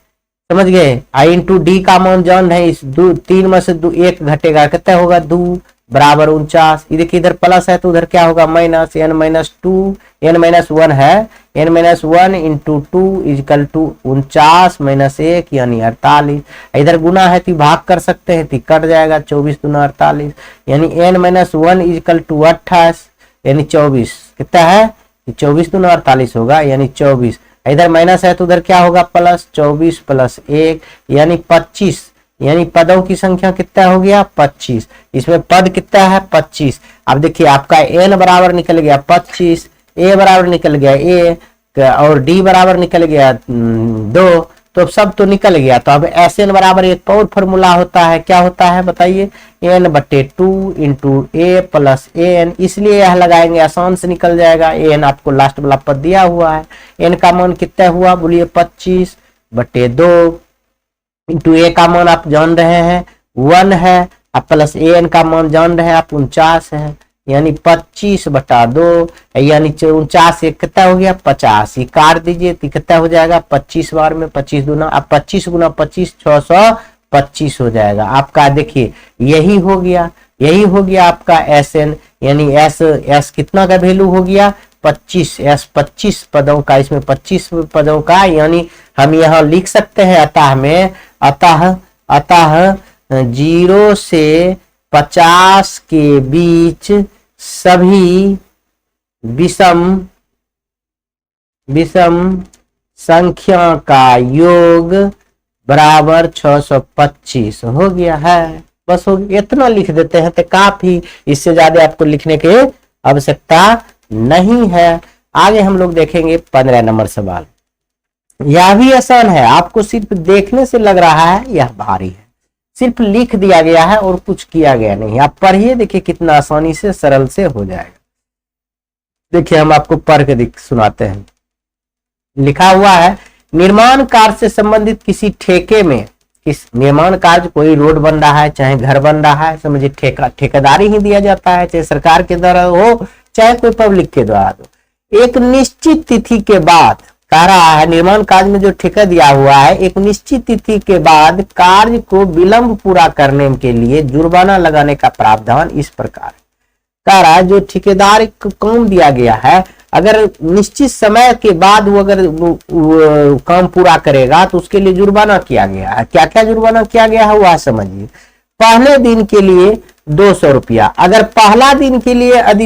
समझ गए। i इंटू डी का मान जान रहे हैं, इस 3 में से 1 घटेगा कितना होगा 2 बराबर 49। ये देखिए इधर प्लस है तो उधर क्या होगा minus, n minus 2 n minus 1 है, n minus 1 into 2 equal to 49 minus 1 यानी 48। इधर गुना है तो भाग कर सकते हैं तो कट जाएगा 24 दूना 48, यानी n माइनस 1 इजकल टू 28 यानी 24, कितना है 24 दूना 48 होगा यानी 24। इधर माइनस है तो उधर क्या होगा प्लस, 24 प्लस 1 यानी 25, यानी पदों की संख्या कितना हो गया 25, इसमें पद कितना है 25। अब देखिए आपका n बराबर निकल गया 25, a बराबर निकल गया a और d बराबर निकल गया 2, तो सब तो निकल गया। तो अब SN बराबर एक और फॉर्मूला होता है, क्या होता है बताइए, n/2 इंटू ए प्लस एन, इसलिए यह लगाएंगे आसान से निकल जाएगा। एन आपको लास्ट वाला पद दिया हुआ है, एन का मान कितना हुआ बोलिए 25/2 इंटू ए का मान आप जान रहे हैं 1 है, अब प्लस एन का मान जान रहे हैं आप 49 है, यानी 25/2 यानी 49 एक कितना हो गया 50, ये काट दीजिए तो कितना हो जाएगा 25 बार में 25 दूना, अब 25 गुना 25 625 हो जाएगा आपका। देखिए यही हो गया, यही हो गया आपका SN, यानी एस कितना का वैल्यू हो गया 25, S 25 पदों का, इसमें 25 पदों का, यानी हम यहाँ लिख सकते हैं अतः में, अतः 0 से 50 के बीच सभी विषम संख्या का योग बराबर 625 हो गया है। बस हो गया, इतना लिख देते हैं तो काफी, इससे ज्यादा आपको लिखने की आवश्यकता नहीं है। आगे हम लोग देखेंगे 15 नंबर सवाल। यह भी आसान है, आपको सिर्फ देखने से लग रहा है यह भारी है, सिर्फ लिख दिया गया है और कुछ किया गया नहीं। आप पढ़िए, देखिए कितना आसानी से सरल से हो जाएगा। देखिए हम आपको पढ़ के सुनाते हैं। लिखा हुआ है निर्माण कार्य से संबंधित किसी ठेके में, किस निर्माण कार्य, कोई रोड बन रहा है चाहे घर बन रहा है, समझिए ठेकेदारी ही दिया जाता है, चाहे सरकार के द्वारा हो चाहे कोई पब्लिक के द्वारा हो। एक निश्चित तिथि के बाद, कह रहा है निर्माण कार्य में जो ठेका दिया हुआ है, एक निश्चित तिथि के बाद कार्य को विलंब पूरा करने के लिए जुर्माना लगाने का प्रावधान इस प्रकार कह रहा है। जो ठेकेदार को काम दिया गया है, अगर निश्चित समय के बाद वो अगर वो काम पूरा करेगा तो उसके लिए जुर्माना किया गया है। क्या क्या जुर्माना किया गया है वह समझिए। पहले दिन के लिए 200 रुपया, अगर पहला दिन के लिए यदि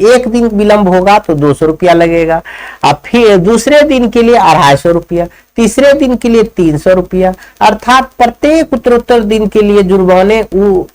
एक दिन विलंब होगा तो 200 रुपया लगेगा, अब फिर दूसरे दिन के लिए 250 रुपया, तीसरे दिन के लिए 300 रुपया, अर्थात प्रत्येक उत्तरोत्तर दिन के लिए जुर्माने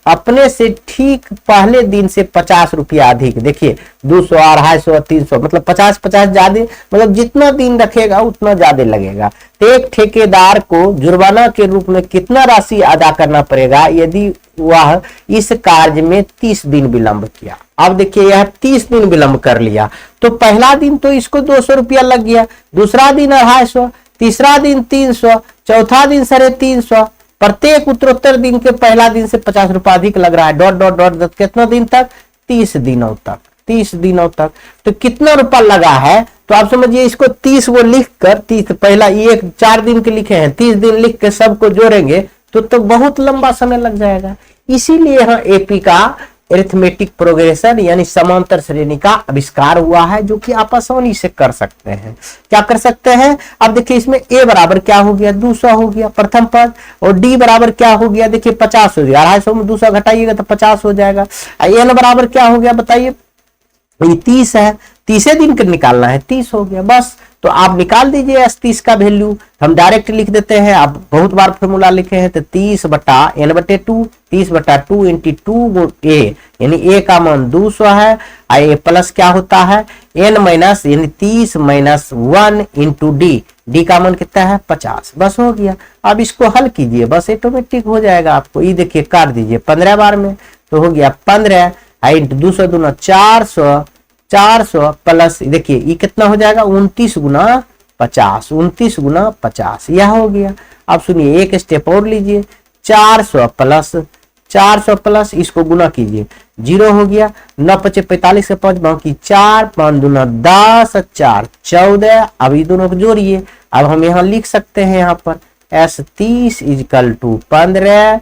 अपने से ठीक पहले दिन से 50 रुपया अधिक। देखिए 200, 250, 300, मतलब 50 ज्यादा, मतलब जितना दिन रखेगा उतना ज्यादा लगेगा। तो एक ठेकेदार को जुर्माना के रूप में कितना राशि अदा करना पड़ेगा यदि वह इस कार्य में 30 दिन विलंब किया। अब देखिए यह 30 दिन विलंब कर लिया तो पहला दिन तो इसको 200 रुपया लग गया, दूसरा दिन 250, तीसरा दिन 300, चौथा दिन 350, प्रत्येक उत्तरोत्तर दिन के पहला दिन से 50 रुपया अधिक लग रहा है। डॉट डॉट डॉट कितना दिन तक 30 दिनों तक, 30 दिनों तक। तो कितना रुपया लगा है तो आप समझिए इसको 30 वो लिख कर, 30 पहला ये 4 दिन के लिखे हैं, 30 दिन लिख के सबको जोड़ेंगे तो बहुत लंबा समय लग जाएगा। इसीलिए यहाँ एपी का अरिथमेटिक प्रोग्रेशन यानी समांतर श्रेणी का आविष्कार हुआ है, जो कि आप आसानी से कर सकते हैं। क्या कर सकते हैं, अब देखिए इसमें ए बराबर क्या हो गया 200 हो गया प्रथम पद, और डी बराबर क्या हो गया देखिए 50 हो गया, 250 में 200 घटाइएगा तो 50 हो जाएगा। एन बराबर क्या हो गया बताइए, ये 30 है, 30 दिन का निकालना है, 30 हो गया बस। तो आप निकाल दीजिए एस 30 का वैल्यू, हम डायरेक्ट लिख देते हैं, आप बहुत बार फॉर्मूला लिखे हैं तो 30/n/2, 30/2 इंटू 2 ए, यानी ए का मान 200 है, ए प्लस क्या होता है n माइनस यानी 30 माइनस 1 इंटू डी, डी का मान कितना है 50, बस हो गया। अब इसको हल कीजिए, बस ऑटोमेटिक हो जाएगा आपको। ये देखिए काट दीजिए 15 बार में तो हो गया 15 इंटू 200 दूना 400, 400 प्लस देखिए ये कितना हो जाएगा 29 गुना 50, 29 गुना 50 यह हो गया। अब सुनिए एक स्टेप और लीजिए, 400 प्लस इसको गुना कीजिए, 0 हो गया, 9 5 45 के 5 बाकी 4, 5 दूना 10, 4 14। अब ये दोनों को जोड़िए, अब हम यहाँ लिख सकते हैं यहाँ पर S 30 इक्वल टू 15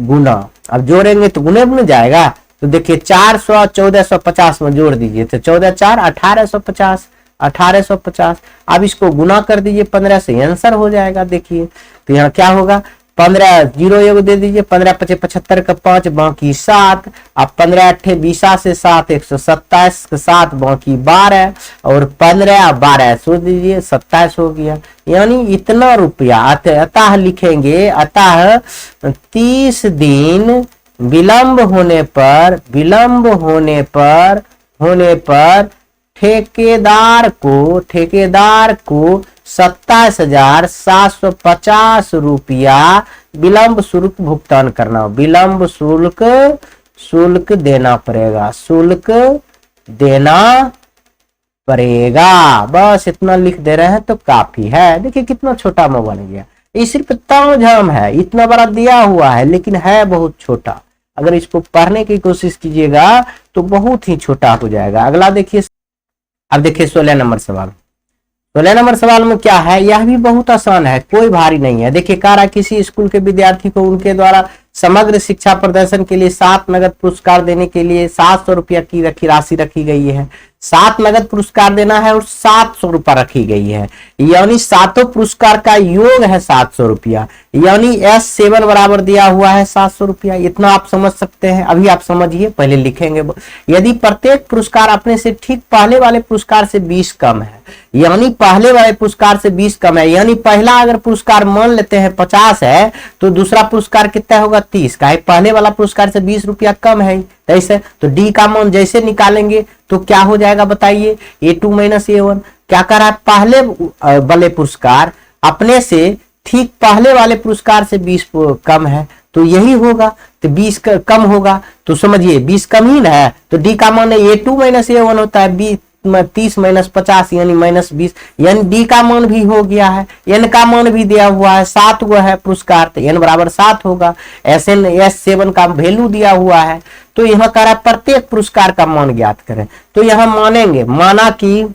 गुना, अब जोड़ेंगे तो गुने में जाएगा तो देखिए 400 1450 में जोड़ दीजिए तो 14 4 1850, 1850। अब इसको गुना कर दीजिए 15 से, आंसर हो जाएगा। देखिए तो यहाँ क्या होगा 15 0 एगो दे दीजिए, 15 5 75 का 5 बाकी 7, अब 15 8 20 से 7 127 के 7 बाकी 12 और 15 12 सोच दीजिए 27 हो गया, यानी इतना रुपया। अतः लिखेंगे, अतः 30 दिन विलंब होने पर ठेकेदार को 27,750 रुपया विलंब शुल्क भुगतान करना, विलंब शुल्क देना पड़ेगा, शुल्क देना पड़ेगा। बस इतना लिख दे रहे हैं तो काफी है। देखिए कितना छोटा में बन गया, ये सिर्फ तामझाम है, इतना बड़ा दिया हुआ है लेकिन है बहुत छोटा। अगर इसको पढ़ने की कोशिश कीजिएगा तो बहुत ही छोटा हो जाएगा। अगला देखिए, अब देखिए 16 नंबर सवाल। 16 नंबर सवाल में क्या है, यह भी बहुत आसान है, कोई भारी नहीं है। देखिए कह रहा किसी स्कूल के विद्यार्थी को उनके द्वारा समग्र शिक्षा प्रदर्शन के लिए 7 नगद पुरस्कार देने के लिए 700 रुपया की राशि रखी गई है। 7 नगद पुरस्कार देना है और 700 रुपया रखी गई है, यानी सातों पुरस्कार का योग है 700 रुपया, यानी S7 बराबर दिया हुआ है 700 रुपया। इतना आप समझ सकते हैं। अभी आप समझिए, पहले लिखेंगे। यदि प्रत्येक पुरस्कार अपने से ठीक पहले वाले पुरस्कार से 20 कम है, यानी पहले वाले पुरस्कार से 20 कम है, यानी पहला अगर पुरस्कार मान लेते हैं 50 है तो दूसरा पुरस्कार कितना होगा 30 का है, पहले वाला पुरस्कार से 20 रुपया कम है। ऐसे तो डी का मान जैसे निकालेंगे तो क्या हो जाएगा बताइए, A2 माइनस A1। क्या कर रहा है, पहले वाले पुरस्कार अपने से ठीक पहले वाले पुरस्कार से 20 कम है तो यही होगा, तो 20 कम होगा तो समझिए 20 कम ही ना है, तो डी का मान A2 माइनस A1 होता है 30 माइनस 50 यानी माइनस 20, यानी डी का मान भी हो गया है, एन का मान भी दिया हुआ है 7 वो है पुरस्कार, तो एन बराबर 7 होगा। S7 का वैल्यू दिया हुआ है, तो यहाँ कह रहा है प्रत्येक पुरस्कार का मान ज्ञात करें। तो यहाँ मानेंगे, माना कि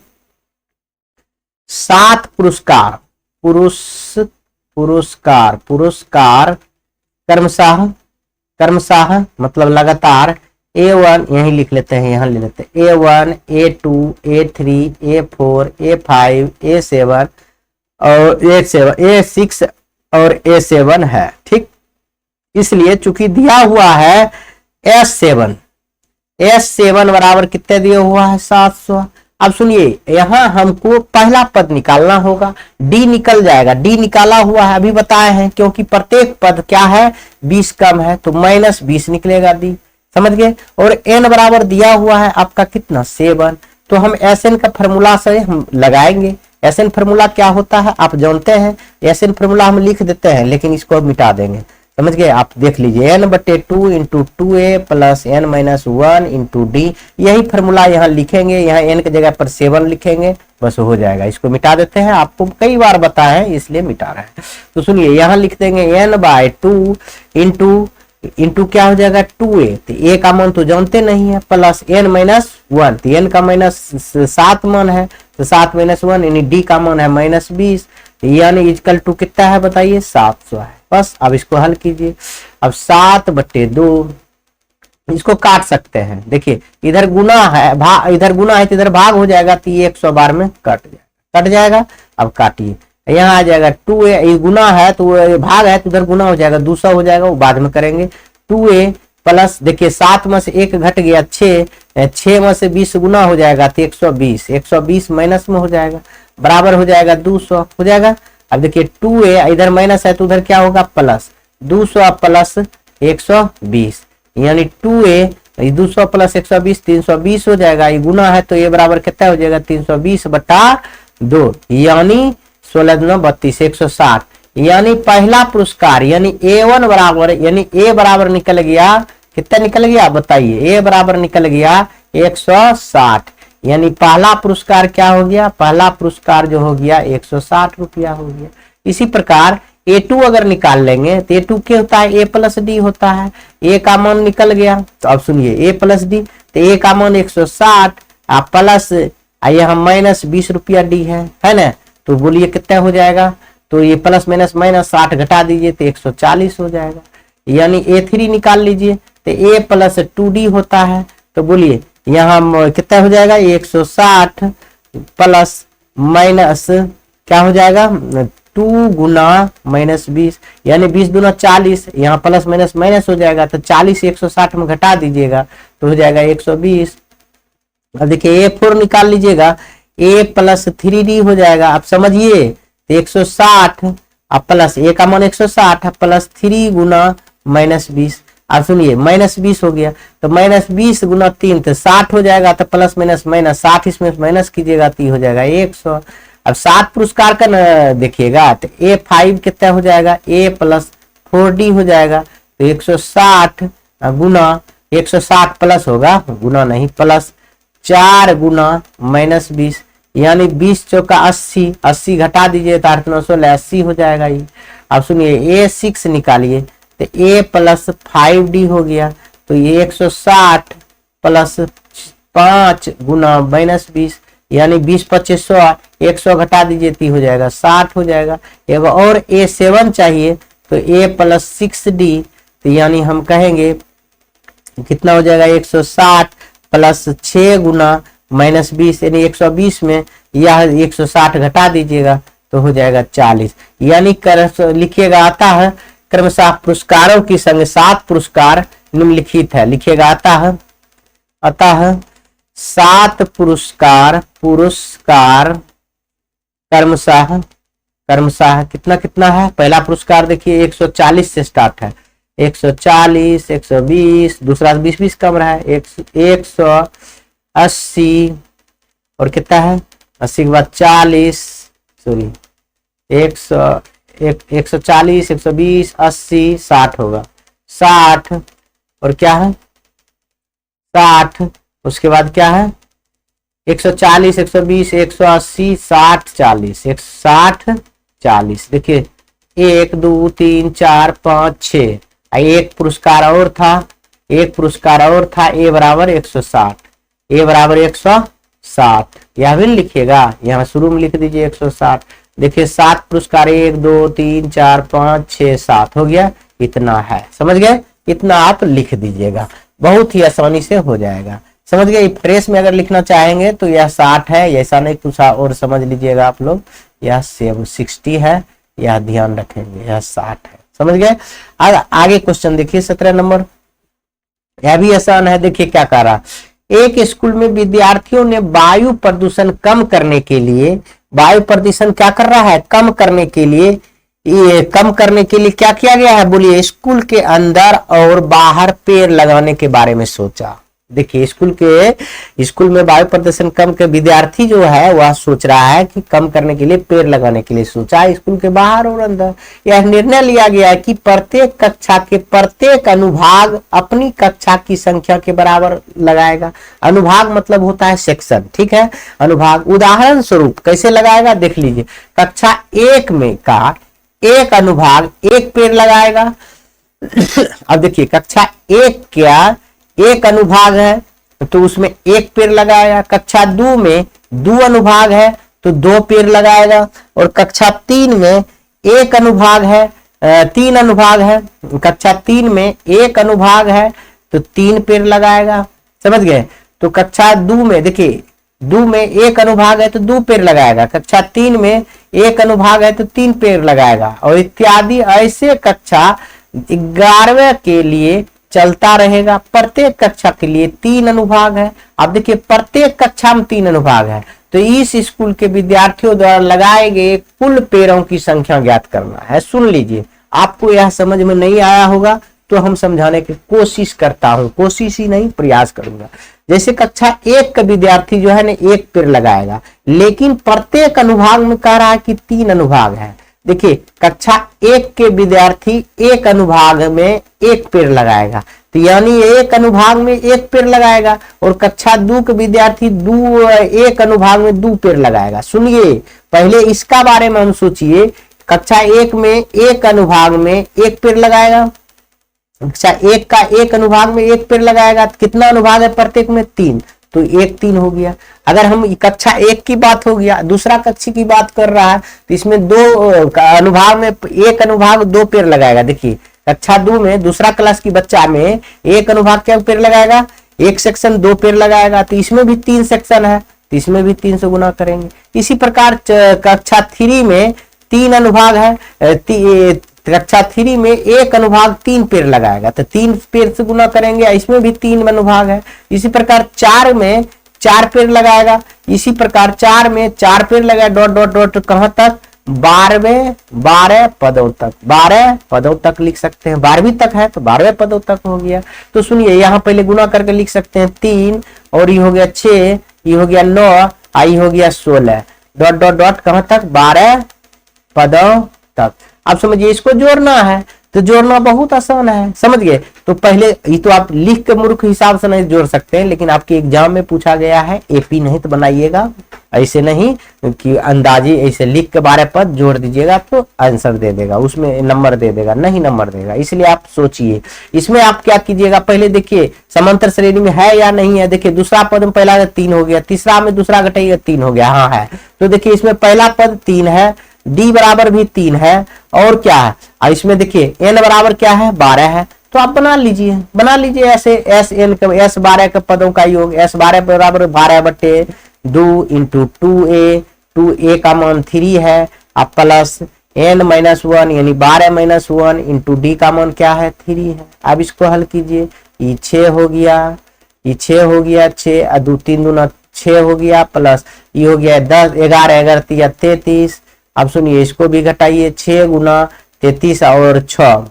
7 पुरस्कार क्रमशः मतलब लगातार A1 यही लिख लेते हैं, यहाँ ले लेते हैं A1 A2 A3 A4 A5 A7 और A6 और A7 है। ठीक, इसलिए चूंकि दिया हुआ है S7 बराबर कितने दिया हुआ है 700। अब सुनिए, यहाँ हमको पहला पद निकालना होगा, डी निकल जाएगा, डी निकाला हुआ है अभी बताए हैं, क्योंकि प्रत्येक पद क्या है 20 कम है तो माइनस 20 निकलेगा डी, समझ गए। और एन बराबर दिया हुआ है आपका कितना 7, तो हम एसएन का फॉर्मूला से हम लगाएंगे। एसएन फॉर्मूला क्या होता है आप जानते हैं, एसएन फॉर्मूला हम लिख देते हैं लेकिन इसको मिटा देंगे, समझ गए। आप देख लीजिए n/2 into 2a plus n minus 1 into D, यही फॉर्मूला यहाँ लिखेंगे, यहाँ n की जगह पर 7 लिखेंगे, बस हो जाएगा। इसको मिटा देते हैं, आपको कई बार बताया है इसलिए मिटा रहे हैं। तो सुनिए, यहाँ लिख देंगे n/2 इंटू क्या हो जाएगा 2a, तो a का मान तो जानते नहीं है, प्लस n माइनस 1, तो n का माइनस 7 मान है, तो 7 माइनस 1 यानी d का मान है माइनस 20, यानी इक्वल टू कितना है बताइए 700 है। बस अब इसको हल कीजिए। अब 7/2 इसको काट सकते हैं, देखिए इधर गुना है इधर गुना है तो इधर भाग हो जाएगा, तो ये 112 में कट जाएगा। अब काटिए, यहाँ आ जाएगा 2a, गुना है तो भाग है तो उधर गुना हो जाएगा, 200 हो जाएगा, वो बाद में करेंगे। 2a प्लस देखिए 7 में से 1 घट गया 6 में से 20 गुना हो जाएगा तो 120 माइनस में हो जाएगा, बराबर हो जाएगा 200 हो जाएगा। अब देखिए 2a इधर माइनस है तो उधर क्या होगा प्लस, 200 प्लस 120 यानी 2a 200 प्लस 120 320 हो जाएगा, ये गुना है तो ये बराबर कितना हो जाएगा 320/2 यानी 16×32 160, यानी पहला पुरस्कार यानी A1 बराबर यानी A बराबर निकल गया, कितना निकल गया बताइए, A बराबर निकल गया 160, यानी पहला पुरस्कार क्या हो गया, पहला पुरस्कार जो हो गया 160 रुपया हो गया। इसी प्रकार A2 अगर निकाल लेंगे तो A2 क्या होता है A प्लस डी होता है, A का मान निकल गया, तो अब सुनिए A प्लस डी, तो A का मान 160 प्लस यहाँ माइनस 20 रुपया डी है ना, तो बोलिए कितना हो जाएगा, तो ये प्लस माइनस माइनस 60 घटा दीजिए तो 140 हो जाएगा। यानी A3 निकाल लीजिए तो A प्लस 2D होता है, तो बोलिए यहाँ कितना हो जाएगा 160 प्लस माइनस क्या हो जाएगा 2 गुना माइनस 20 यानी 20 दूना 40, यहाँ प्लस माइनस माइनस हो जाएगा तो 40 160 में घटा दीजिएगा तो हो जाएगा 120। अब देखिए A4 निकाल लीजिएगा, A प्लस 3D हो जाएगा, आप समझिए तो 160 अब प्लस A का मान 160 प्लस 3 गुना माइनस 20, अब सुनिए -20 हो गया, तो -20 गुना 3 तो 60 हो जाएगा, तो प्लस माइनस माइनस 60 इसमें माइनस कीजिएगा तो हो जाएगा 100। अब 7 पुरस्कार का न देखिएगा तो A5 कितना हो जाएगा, A प्लस 4D हो जाएगा, तो 160 गुना 160 प्लस होगा, गुना नहीं प्लस 4 गुना -20 यानी 20 चौका 80, 80 घटा दीजिए तो 8 9 16 80 हो जाएगा ये। अब सुनिए A6 निकालिए तो A प्लस 5D हो गया, तो ये 160 प्लस 5 गुना -20 यानी 20 25 100, 100 घटा दीजिए तो हो जाएगा 60 हो जाएगा। एक और A7 चाहिए तो A प्लस 6D, तो यानी हम कहेंगे कितना हो जाएगा 160 प्लस 6 गुना -20 यानी 120 में यह 160 घटा दीजिएगा तो हो जाएगा 40। यानी लिखिएगा आता है क्रमशः पुरस्कारों की संख्या 7 पुरस्कार निम्नलिखित है, लिखिएगा आता है 7 पुरस्कार क्रमशः कितना है। पहला पुरस्कार देखिए 140 से स्टार्ट है, 140 120, दूसरा 20 कम रहा है 180 और कितना है 80 के बाद 40 सॉरी 140 120 80 60 होगा 60 और क्या है 60, उसके बाद क्या है 140 120 180 60 40 160 40। देखिए 1 2 3 4 5 6, एक पुरस्कार और था A बराबर 160, A बराबर 160 यह भी लिखिएगा, यहाँ शुरू में लिख दीजिए 160। देखिए 7 पुरस्कार 1 2 3 4 5 6 7 हो गया, इतना है, समझ गए, इतना आप लिख दीजिएगा, बहुत ही आसानी से हो जाएगा, समझ गए। प्रेस में अगर लिखना चाहेंगे तो यह 60 है, ऐसा नहीं कुछ और समझ लीजिएगा आप लोग, यह 60 है, यह ध्यान रखेंगे, यह 60 है, समझ गए। आगे क्वेश्चन देखिए 17 नंबर, यह भी आसान है। देखिए क्या कह रहा, एक स्कूल में विद्यार्थियों ने वायु प्रदूषण कम करने के लिए, वायु प्रदूषण क्या कर रहा है, कम करने के लिए क्या किया गया है, बोलिए। स्कूल के अंदर और बाहर पेड़ लगाने के बारे में सोचा। देखिए स्कूल में वायु प्रदूषण कम के विद्यार्थी जो है वह सोच रहा है कि कम करने के लिए पेड़ लगाने के लिए सोचा, स्कूल के बाहर और अंदर। यह निर्णय लिया गया है कि प्रत्येक कक्षा के प्रत्येक अनुभाग अपनी कक्षा की संख्या के बराबर लगाएगा। अनुभाग मतलब होता है सेक्शन, ठीक है, अनुभाग। उदाहरण स्वरूप कैसे लगाएगा देख लीजिए, कक्षा 1 में का एक अनुभाग 1 पेड़ लगाएगा। अब देखिए कक्षा 1 क्या एक अनुभाग है तो उसमें 1 पेड़ लगाएगा, कक्षा 2 में 2 अनुभाग है तो 2 पेड़ लगाएगा, और कक्षा 3 में 1 अनुभाग है 3 अनुभाग है, कक्षा 3 में 1 अनुभाग है तो 3 पेड़ लगाएगा, समझ गए। तो कक्षा 2 में देखिए 2 में 1 अनुभाग है तो 2 पेड़ लगाएगा, कक्षा 3 में 1 अनुभाग है तो 3 पेड़ लगाएगा, और इत्यादि ऐसे कक्षा 11वें के लिए चलता रहेगा। प्रत्येक कक्षा के लिए 3 अनुभाग है। अब देखिए प्रत्येक कक्षा में 3 अनुभाग है, तो इस स्कूल के विद्यार्थियों द्वारा लगाए गए कुल पेड़ों की संख्या ज्ञात करना है। सुन लीजिए, आपको यह समझ में नहीं आया होगा तो हम समझाने की कोशिश करता हूं, कोशिश ही नहीं प्रयास करूंगा। जैसे कक्षा 1 का विद्यार्थी जो है ना 1 पेड़ लगाएगा, लेकिन प्रत्येक अनुभाग में कह रहा है कि 3 अनुभाग है। देखिए कक्षा 1 के विद्यार्थी 1 अनुभाग में 1 पेड़ लगाएगा, तो यानी 1 अनुभाग में 1 पेड़ लगाएगा, और कक्षा 2 के विद्यार्थी 1 अनुभाग में 2 पेड़ लगाएगा। सुनिए पहले इसका बारे में हम सोचिए, कक्षा 1 में 1 अनुभाग में 1 पेड़ लगाएगा, कक्षा 1 का 1 अनुभाग में 1 पेड़ लगाएगा, तो कितना अनुभाग है प्रत्येक में 3, तो 1 3 हो गया। अगर हम कक्षा 1 की बात हो गया, दूसरा कक्षा की बात कर रहा है तो इसमें 2 अनुभाग में 1 अनुभाग 2 पेड़ लगाएगा। देखिए कक्षा 2 में दूसरा क्लास की बच्चा में 1 अनुभाग क्या पेड़ लगाएगा, 1 सेक्शन 2 पेड़ लगाएगा, तो इसमें भी 3 सेक्शन है तो इसमें भी 3 से गुना करेंगे। इसी प्रकार कक्षा 3 में 3 अनुभाग है, कक्षा 3 में 1 अनुभाग 3 पेड़ लगाएगा, तो 3 पेड़ से गुना करेंगे, इसमें भी 3 अनुभाग है। इसी प्रकार 4 में 4 पेड़ लगाएगा, इसी प्रकार 4 में 4 पेड़ लगाएगा, डॉट डॉट डॉट कहां तक 12 पदों तक, 12 पदों तक लिख सकते हैं। 12वीं तक है तो 12वें पदों तक हो गया। तो सुनिए यहाँ पहले गुना करके लिख सकते हैं 3 और ये हो गया 6, ये हो गया 9, आई हो गया 16, डॉट डॉट डॉट कहां तक, 12 पदों तक। अब समझिए इसको जोड़ना है तो जोड़ना बहुत आसान है, समझ गए। तो पहले ये तो आप लिख के मूर्ख हिसाब से नहीं जोड़ सकते हैं, लेकिन आपके एग्जाम में पूछा गया है, एपी नहीं तो बनाइएगा, ऐसे नहीं कि अंदाजी ऐसे लिख के 12 पद जोड़ दीजिएगा तो आंसर दे देगा, उसमें नंबर दे देगा, नहीं नंबर देगा। इसलिए आप सोचिए इसमें आप क्या कीजिएगा, पहले देखिए समांतर श्रेणी में है या नहीं है। देखिए दूसरा पद में पहला 3 हो गया, तीसरा में दूसरा घटाइएगा 3 हो गया, हाँ है। तो देखिए इसमें पहला पद 3 है, डी बराबर भी 3 है, और क्या है, और इसमें देखिए एन बराबर क्या है, 12 है। तो आप बना लीजिए ऐसे एस एन का, एस 12 के पदों का योग, एस 12 बराबर 12/2 इंटू 2a, 2a का मान 3 है, अब प्लस n-1 यानी 12-1 इंटू डी का मान क्या है, 3 है। अब इसको हल कीजिए, ये 6 हो गया, ये 6 हो गया, 6 और 2 3 दूना 6 हो गया, प्लस ये हो गया 10, 11 33। अब सुनिए इसको भी घटाइए, 6 गुना 33 और 6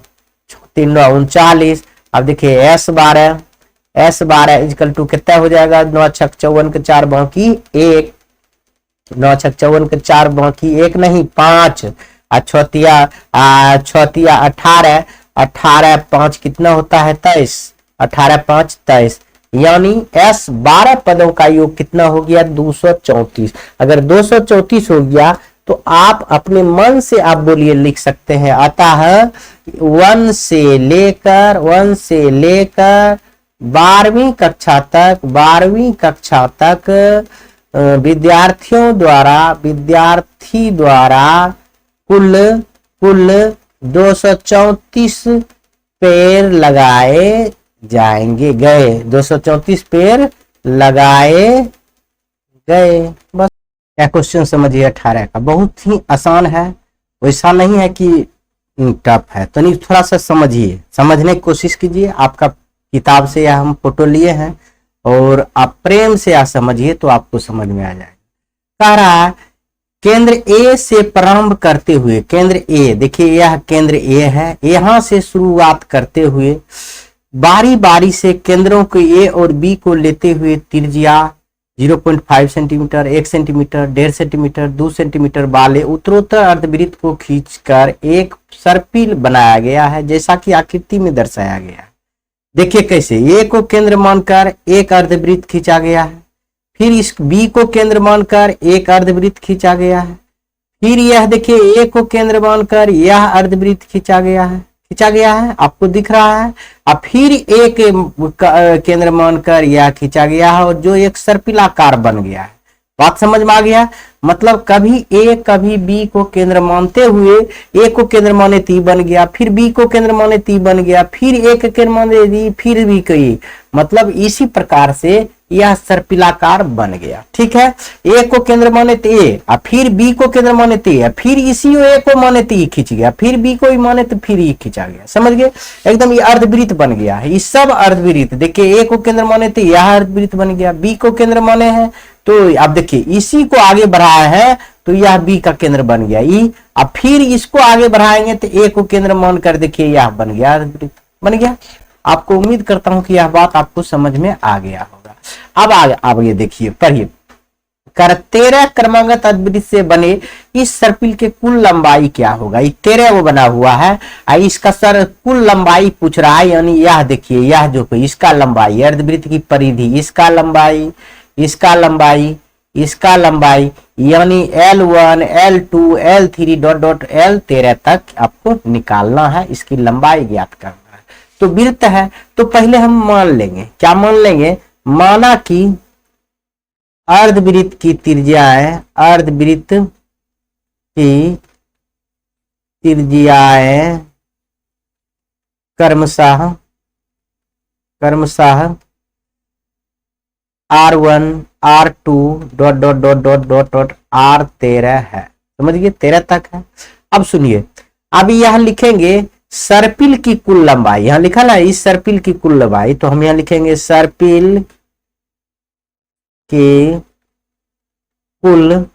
3 39। अब देखिए S12 इजकल टू कितना हो जाएगा, 9 छक 54 के 4 बाकी 1, 9 छक 54 के 4 बाकी 1 नहीं 5, छतिया 18, 18 5 कितना होता है 23, 18 5 23, यानी S12 पदों का योग कितना हो गया, 234। अगर 234 हो गया तो आप अपने मन से आप बोलिए, लिख सकते हैं, अतः 1 से लेकर 12वीं कक्षा तक विद्यार्थी द्वारा कुल 234 पेड़ लगाए जाएंगे, 234 पेड़ लगाए गए। बस यह क्वेश्चन समझिए 18 का, बहुत ही आसान है, वैसा नहीं है कि टफ है। तो नहीं, थोड़ा सा समझिए, समझने की कोशिश कीजिए। आपका किताब से यह हम फोटो लिए हैं और आप प्रेम से यह समझिए तो आपको समझ में आ जाएगा। कह रहा है केंद्र ए से प्रारंभ करते हुए, केंद्र ए देखिए यह केंद्र ए है, यहां से शुरुआत करते हुए बारी बारी से केंद्रों को ए और बी को लेते हुए त्रिज्या 0.5 सेंटीमीटर, 1 सेंटीमीटर, 1.5 सेंटीमीटर, 2 सेंटीमीटर वाले उत्तरोत्तर अर्धवृत्त को खींचकर एक सर्पिल बनाया गया है, जैसा कि आकृति में दर्शाया गया है। देखिए कैसे ए को केंद्र मानकर एक अर्धवृत्त खींचा गया है, फिर इस बी को केंद्र मानकर एक अर्धवृत्त खींचा गया है, फिर यह देखिए ए को केंद्र मानकर यह अर्धवृत्त खींचा गया है, आपको दिख रहा है। अब फिर एक केंद्र मानकर यह खींचा गया है और जो एक सर्पिलाकार बन गया है। बात समझ में आ गया, मतलब कभी ए कभी बी को केंद्र मानते हुए ए को केंद्र माने ती बन गया, फिर बी को केंद्र माने ती बन गया, फिर ए के केंद्र माने दी, फिर बी को ई, मतलब इसी प्रकार से यह सर्पिलाकार बन गया। ठीक है, ए को केंद्र माने ए और फिर बी को केंद्र माने ते, फिर इसी ए को माने ती खींच गया, फिर बी को माने तो फिर ई खींचा गया। समझ गए, एकदम ये अर्धवृत्त बन गया है। ये सब अर्धवृत्त देखिए, ए को केंद्र माने थे यह अर्धवृत्त बन गया, बी को केंद्र माने हैं तो अब देखिए इसी को आगे बढ़ाया है तो यह बी का केंद्र बन गया ई, अब फिर इसको आगे बढ़ाएंगे तो ए को केंद्र मानकर देखिए यह बन गया, अर्धवृत्त बन गया। आपको उम्मीद करता हूं कि यह बात आपको समझ में आ गया होगा। अब आगे देखिए, पढ़िए। 13 क्रमागत अर्धवृत्त से बने इस सर्पिल के कुल लंबाई क्या होगा। ये 13 वो बना हुआ है, इसका सर कुल लंबाई पूछ रहा है, यानी यह देखिए यह जो इसका लंबाई, अर्धवृत्त की परिधि, इसका लंबाई, इसका लंबाई, इसका लंबाई, यानी L1 L2 L3 dot dot L13 तक आपको निकालना है, इसकी लंबाई ज्ञात करना है। तो वृत्त है तो पहले हम मान लेंगे, क्या मान लेंगे, माना कि अर्धवृत्त की त्रिज्याएं, अर्धवृत्त की त्रिज्याएं क्रमशः R1 R2 dot dot dot dot dot dot R13 है। समझिए 13 तक है। अब सुनिए, अब यह लिखेंगे सर्पिल की कुल लंबाई, यहां लिखा ना इस सर्पिल की कुल लंबाई, तो हम यहां लिखेंगे सर्पिल की कुल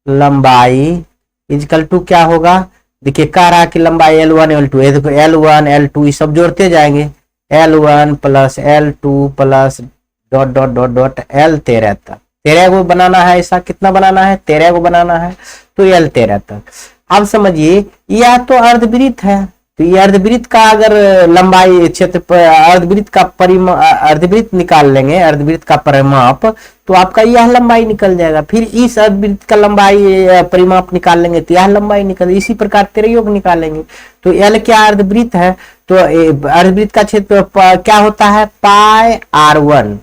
लंबाई इजकल टू क्या होगा, देखिए कह रहा है कि लंबाई L1 L2, ये देखो L1 L2 ये सब जोड़ते जाएंगे, L1 plus L2 plus dot dot dot dot L13 तक, 13 को बनाना है, ऐसा कितना बनाना है, 13 को बनाना है, तो L13 तक। अब समझिए यह तो अर्धवृत्त है, तो ये अर्धवृत्त का अगर लंबाई क्षेत्र अर्धवृत्त का अर्धवृत्त निकाल लेंगे, अर्धवृत्त का परिमाप, तो आपका यह लंबाई निकल जाएगा। फिर इस अर्धवृत्त का लंबाई परिमाप निकाल लेंगे तो यह लंबाई निकल, इसी प्रकार तेरे योग निकालेंगे। तो L क्या अर्धवृत्त है, तो अर्धवृत्त का क्षेत्र क्या होता है, पाई R1,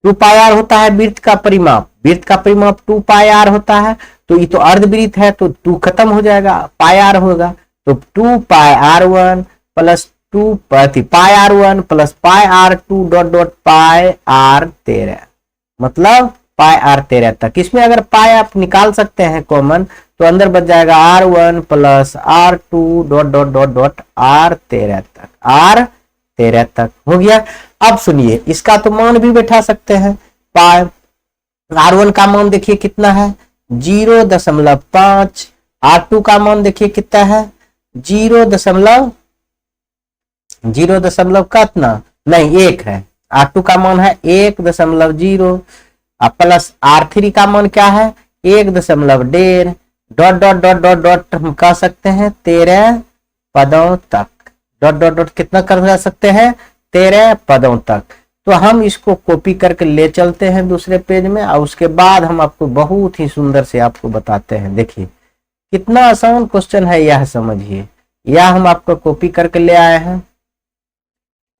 2 पाई R होता है वृत्त का परिमाप, वृत्त का परिमाप 2 पाई R होता है। तो ये तो अर्धवृत्त है तो 2 खत्म हो जाएगा, पाई R होगा, तो 2 pi R1 plus 2 pi R1 plus pi R2 dot dot pi R13, मतलब पाई R13 तक। इसमें अगर पाई आप निकाल सकते हैं कॉमन, तो अंदर बच जाएगा R1 plus R2 dot dot dot dot R13 तक, R13 तक हो गया। अब सुनिए इसका तो मान भी बैठा सकते हैं, पाई R1 का मान देखिए कितना है 0.5, R2 का मान देखिए कितना है 0.0 कितना नहीं 1 है, R2 का मान है 1.0 प्लस R3 का मान क्या है 1.1 dot dot dot dot dot हम कह सकते हैं 13 पदों तक, डॉट डॉट डॉट कितना कर सकते हैं 13 पदों तक। तो हम इसको कॉपी करके ले चलते हैं दूसरे पेज में, और उसके बाद हम आपको बहुत ही सुंदर से आपको बताते हैं। देखिए कितना आसान क्वेश्चन है यह, समझिए यह हम आपको कॉपी करके ले आए हैं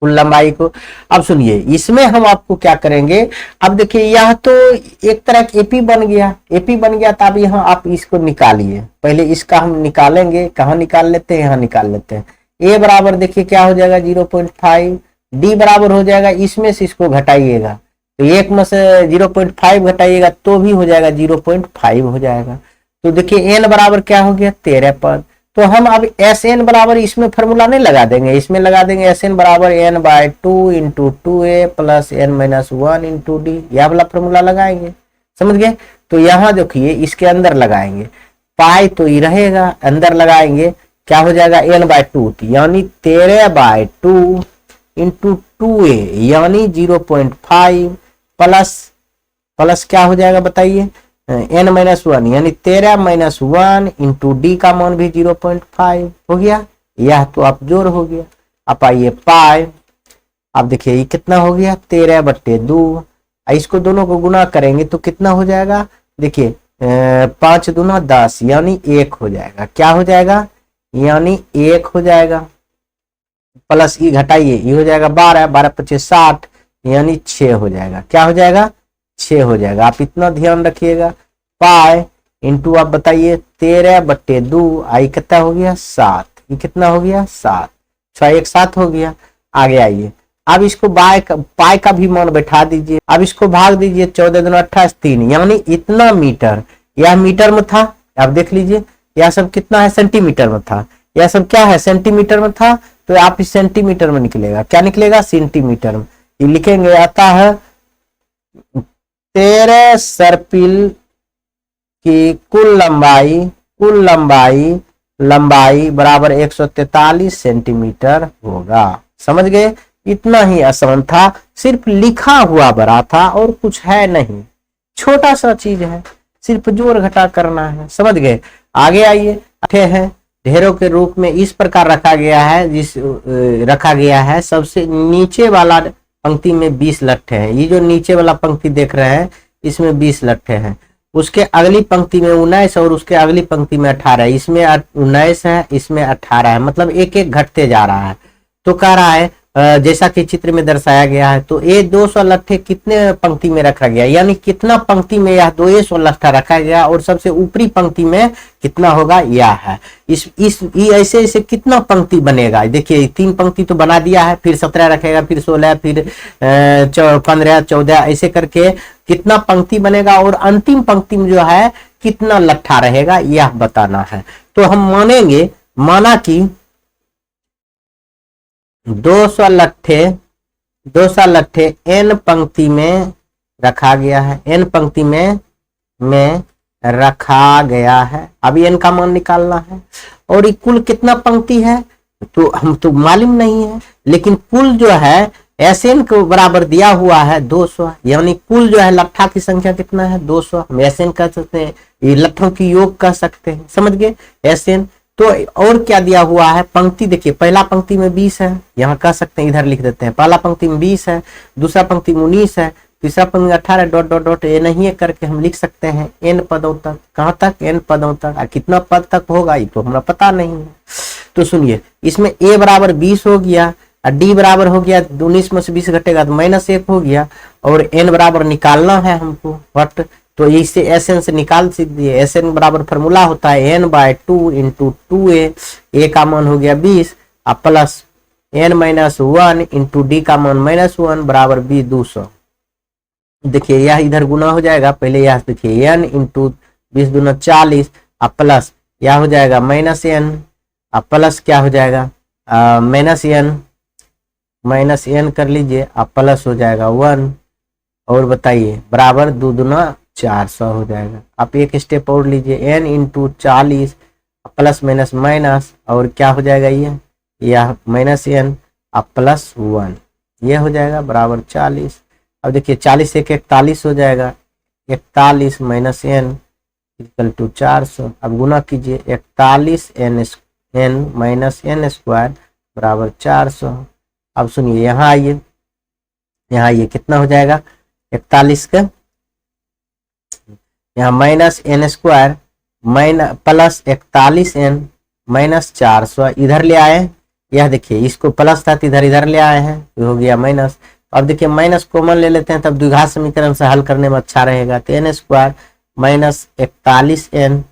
कुल लंबाई को। अब सुनिए इसमें हम आपको क्या करेंगे, अब देखिए यह तो एक तरह का एपी बन गया, एपी बन गया, तो अब यहाँ आप इसको निकालिए, पहले इसका हम निकालेंगे, कहाँ निकाल लेते हैं, यहाँ निकाल लेते हैं। ए बराबर देखिए क्या हो जाएगा 0.5, डी बराबर हो जाएगा, इसमें से इसको घटाइएगा, तो 1 में से 0.5 घटाइएगा तो भी हो जाएगा 0.5 हो जाएगा। तो देखिए एन बराबर क्या हो गया 13 पद। तो हम अब एस एन बराबर इसमें फॉर्मूला नहीं लगा देंगे, इसमें लगा देंगे एस एन बराबर n by 2 into 2a plus n-1 into D, यह वाला फॉर्मूला लगाएंगे, समझ गए। तो यहाँ देखिए इसके अंदर लगाएंगे, पाई तो ये रहेगा, अंदर लगाएंगे क्या हो जाएगा n बाय 2, यानी 13 बाय 2 इंटू 2a यानी 0.5 प्लस क्या हो जाएगा बताइए n-1 यानी 13-1 इंटू डी का मान भी 0.5 हो गया, यह तो आप जोड़ हो गया। अब आइए पाई, अब देखिए ये कितना हो गया 13/2, इसको दोनों को गुना करेंगे तो कितना हो जाएगा, देखिए 5 दूना 10 यानी 1 हो जाएगा, क्या हो जाएगा यानी 1 हो जाएगा, प्लस ये घटाइए ये हो जाएगा 12, 12×5 60 यानी 6 हो जाएगा, क्या हो जाएगा 6 हो जाएगा। आप इतना ध्यान रखिएगा, पाई इंटू आप बताइए 13/2, आई कितना हो गया 7, ये कितना हो गया 7, 6 1 7 हो गया। आगे आइए अब इसको पाई का भी मान बैठा दीजिए, अब इसको भाग दीजिए 14 दूना 28 3 यानी इतना मीटर, यह मीटर में था, आप देख लीजिए यह सब कितना है सेंटीमीटर में था, यह सब क्या है सेंटीमीटर में था, तो आप इस सेंटीमीटर में निकलेगा, क्या निकलेगा सेंटीमीटर में, ये लिखेंगे आता है 13 सर्पिल की कुल लंबाई बराबर 143 सेंटीमीटर होगा, समझ गए। इतना ही आसान था, सिर्फ लिखा हुआ बड़ा था और कुछ है नहीं, छोटा सा चीज है, सिर्फ जोड़ घटा करना है, समझ गए। आगे आइए, हैं ढेरों के रूप में इस प्रकार रखा गया है, सबसे नीचे वाला पंक्ति में 20 लट्ठे हैं, ये जो नीचे वाला पंक्ति देख रहे हैं इसमें 20 लट्ठे हैं, उसके अगली पंक्ति में 19 और उसके अगली पंक्ति में 18, इसमें 19 है, इसमें 18 है, मतलब एक एक घटते जा रहा है। तो कह रहा है जैसा कि चित्र में दर्शाया गया है, तो ये 200 लट्ठे कितने पंक्ति में रखा गया, यानी कितना पंक्ति में यह 200 लट्ठा रखा गया, और सबसे ऊपरी पंक्ति में कितना होगा यह है। ऐसे ऐसे कितना पंक्ति बनेगा, देखिए 3 पंक्ति तो बना दिया है, फिर 17 रखेगा, फिर 16, फिर 15, 14, ऐसे करके कितना पंक्ति बनेगा, और अंतिम पंक्ति में जो है कितना लट्ठा रहेगा यह बताना है। तो हम माना कि 200 लट्ठे n पंक्ति में रखा गया है, n पंक्ति में रखा गया है। अब n का मान निकालना है। और ये कुल कितना पंक्ति है तो हम तो मालूम नहीं है, लेकिन कुल जो है Sn को बराबर दिया हुआ है 200, यानी कुल जो है लट्ठा की संख्या कितना है 200। हम Sn कह सकते हैं, ये लट्ठों की योग कह सकते हैं, समझ गए Sn। तो और क्या दिया हुआ है, पंक्ति देखिए, पहला पंक्ति में 20 है, यहाँ कह सकते हैं, इधर लिख देते हैं, पहला पंक्ति में 20 है, दूसरा पंक्ति में 19 है, तीसरा पंक्ति में 18 डॉट डॉट डॉट ये नहीं है करके हम लिख सकते हैं n पदों तक। कहाँ तक, n पदों तक। और कितना पद तक होगा ये तो हमारा पता नहीं है। तो सुनिए, इसमें a बराबर 20 हो गया और d बराबर हो गया 19 में से 20 घटेगा तो -1 हो गया, और n बराबर निकालना है हमको वट, तो इससे Sn से निकाल दीजिए। Sn बराबर फॉर्मूला होता है n/2 इंटू 2a, a का मान हो गया 20 और प्लस n-1 इंटू d का मान -1 बराबर b 200। देखिए यह इधर गुना हो जाएगा, पहले यह देखिए n इंटू 20 दूना 40 और प्लस यह हो जाएगा -n और प्लस क्या हो जाएगा -n कर लीजिए और प्लस हो जाएगा 1, और बताइए बराबर 2 दूना 400 हो जाएगा। आप एक स्टेप और लीजिए, n into 40 plus minus minus, और क्या हो जाएगा यह -n और प्लस 1, यह हो जाएगा बराबर 40। अब देखिए 40 से 41 हो जाएगा, 41 माइनस n इक्वल टू 400। अब गुना कीजिए, 41 n माइनस n स्क्वायर बराबर 400। अब सुनिए यहाँ आइए, यहाँ आइए कितना हो जाएगा 41 का, यहाँ minus n square plus 41 n minus 400 इधर ले आए, यह देखिए इसको प्लस था तो इधर ले आए हैं, तो हो गया माइनस। अब देखिए माइनस कॉमन ले लेते हैं, तब द्विघात समीकरण से हल करने में अच्छा रहेगा। तो n square minus 41n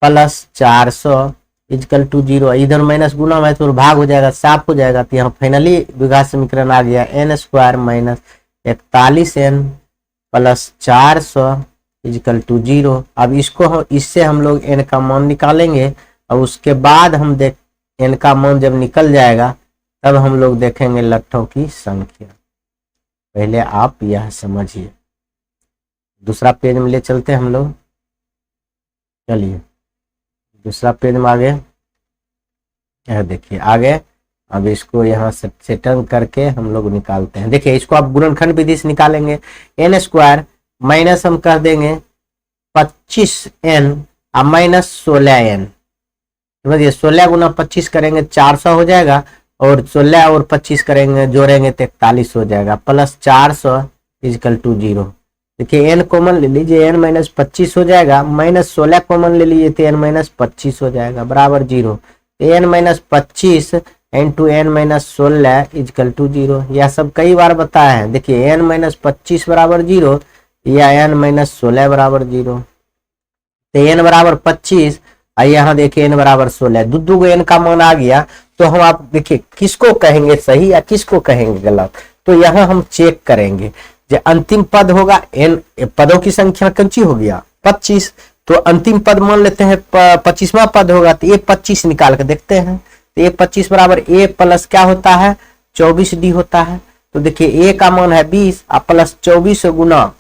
plus 400 equal to 0, इधर माइनस गुना में तो भाग हो जाएगा, साफ हो जाएगा। तो यहाँ फाइनली द्विघात समीकरण आ गया, n square minus 41n plus 400 equal to 0। अब इससे हम लोग n का मान निकालेंगे, और उसके बाद हम n का मान जब निकल जाएगा तब हम लोग देखेंगे लट्ठों की संख्या। पहले आप यह समझिए। दूसरा पेज में ले चलते हैं हम लोग, चलिए दूसरा पेज में आगे, यह देखिए आगे। अब इसको यहाँ से सेटल करके हम लोग निकालते हैं। देखिए इसको आप गुणनखंड विधि से निकालेंगे, n स्क्वायर माइनस हम कर देंगे 25n और माइनस 16n, समझिए 16 गुना 25 करेंगे 400 हो जाएगा, और 16 और 25 करेंगे जोड़ेंगे तो 41 हो जाएगा, प्लस 400 इजकल टू 0। देखिए n कॉमन ले लीजिए, n माइनस 25 हो जाएगा, माइनस 16 कॉमन ले लीजिए तो n माइनस 25 हो जाएगा बराबर 0। n minus 25 into n minus 16 equal to 0, यह सब कई बार बताया है। देखिए n माइनस 25 बराबर 0 या n माइनस 16 बराबर 0, तो n बराबर 25 और यहाँ देखिए n बराबर 16, दो को n का मान आ गया। तो हम आप देखिए किसको कहेंगे सही या किसको कहेंगे गलत, तो यहाँ हम चेक करेंगे। जो अंतिम पद होगा, n पदों की संख्या कंची हो गया 25, तो अंतिम पद मान लेते हैं 25वां पद होगा, तो ये 25 निकाल के देखते हैं। तो ये 25 बराबर a प्लस क्या होता है 24d होता है। तो देखिए a का मान है 20 और प्लस 24 गुना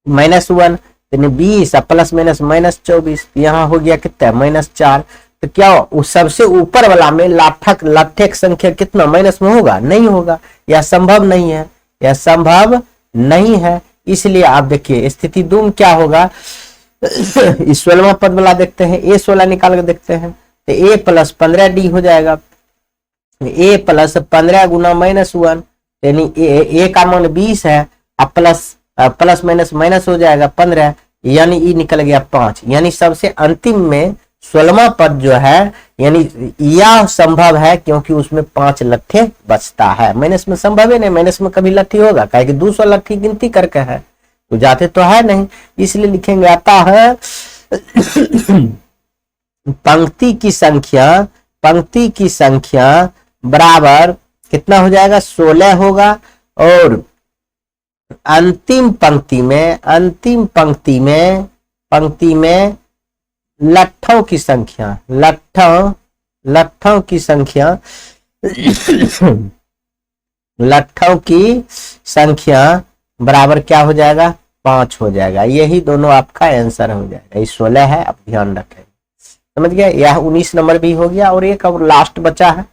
-1, यानी 20 प्लस माइनस -24, यहाँ हो गया कितना -4। तो क्या उस सबसे ऊपर वाला में लाठे की संख्या कितना माइनस में होगा, नहीं होगा, यह संभव नहीं है, यह संभव नहीं है। इसलिए आप देखिए स्थिति 2 में क्या होगा, इस 16वां पद वाला देखते हैं, a16 निकाल के देखते हैं, तो a प्लस 15d हो जाएगा, a प्लस 15 गुना -1, यानी a का मान 20 है, प्लस माइनस माइनस हो जाएगा 15, यानी ई निकल गया 5। यानी सबसे अंतिम में 16वां पद जो है, यानी यह संभव है क्योंकि उसमें 5 लट्ठे बचता है। माइनस में संभव है नहीं, माइनस में कभी लट्ठी होगा, काहे कि 200 लट्ठी गिनती करके है, तो जाते तो है नहीं, इसलिए लिखेंगे आता है पंक्ति की संख्या बराबर कितना हो जाएगा 16 होगा, और अंतिम पंक्ति में लट्ठों की संख्या बराबर क्या हो जाएगा 5 हो जाएगा। यही दोनों आपका आंसर हो जाएगा। ये 16 है, आप ध्यान रखें। समझ गया? यह 19 नंबर भी हो गया। और एक और लास्ट बचा है,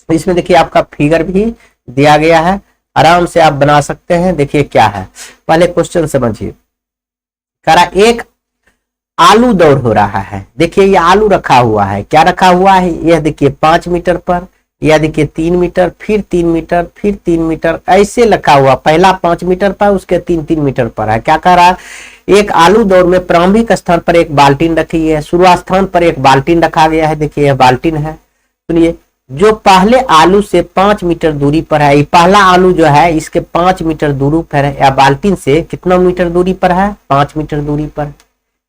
इसमें देखिए आपका फिगर भी दिया गया है, आराम से आप बना सकते हैं। देखिए क्या है, पहले क्वेश्चन समझिए। कह रहा एक आलू दौड़ हो रहा है। देखिए ये आलू रखा हुआ है, क्या रखा हुआ है, यह देखिए 5 मीटर पर, यह देखिए 3 मीटर, फिर 3 मीटर, फिर 3 मीटर, ऐसे रखा हुआ। पहला 5 मीटर पर, उसके 3-3 मीटर पर है। क्या कह रहा है, एक आलू दौड़ में प्रारंभिक स्थान पर एक बाल्टीन रखी है, शुरुआत स्थान पर एक बाल्टीन रखा गया है। देखिए यह बाल्टीन है। सुनिए, जो पहले आलू से 5 मीटर दूरी पर है, ये पहला आलू जो है इसके 5 मीटर दूरी पर है, या बाल्टीन से कितना मीटर दूरी पर है, 5 मीटर दूरी पर,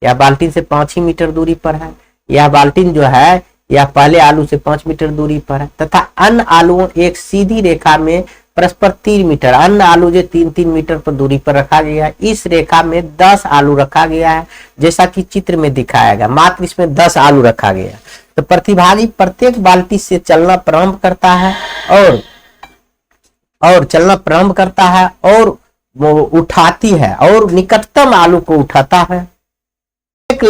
या बाल्टीन से 5 ही मीटर दूरी पर है। यह बाल्टीन जो है यह पहले आलू से 5 मीटर दूरी पर है, तथा अन्य आलू एक सीधी रेखा में परस्पर 3 मीटर, अन्य आलू जो 3-3 मीटर पर दूरी पर रखा गया है। इस रेखा में 10 आलू रखा गया है, जैसा कि चित्र में दिखाया गया। मात्र इसमें 10 आलू रखा गया। तो प्रतिभागी प्रत्येक बाल्टी से चलना प्रारंभ करता है और चलना प्रारंभ करता है और वो उठाती है और निकटतम आलू को उठाता है। एक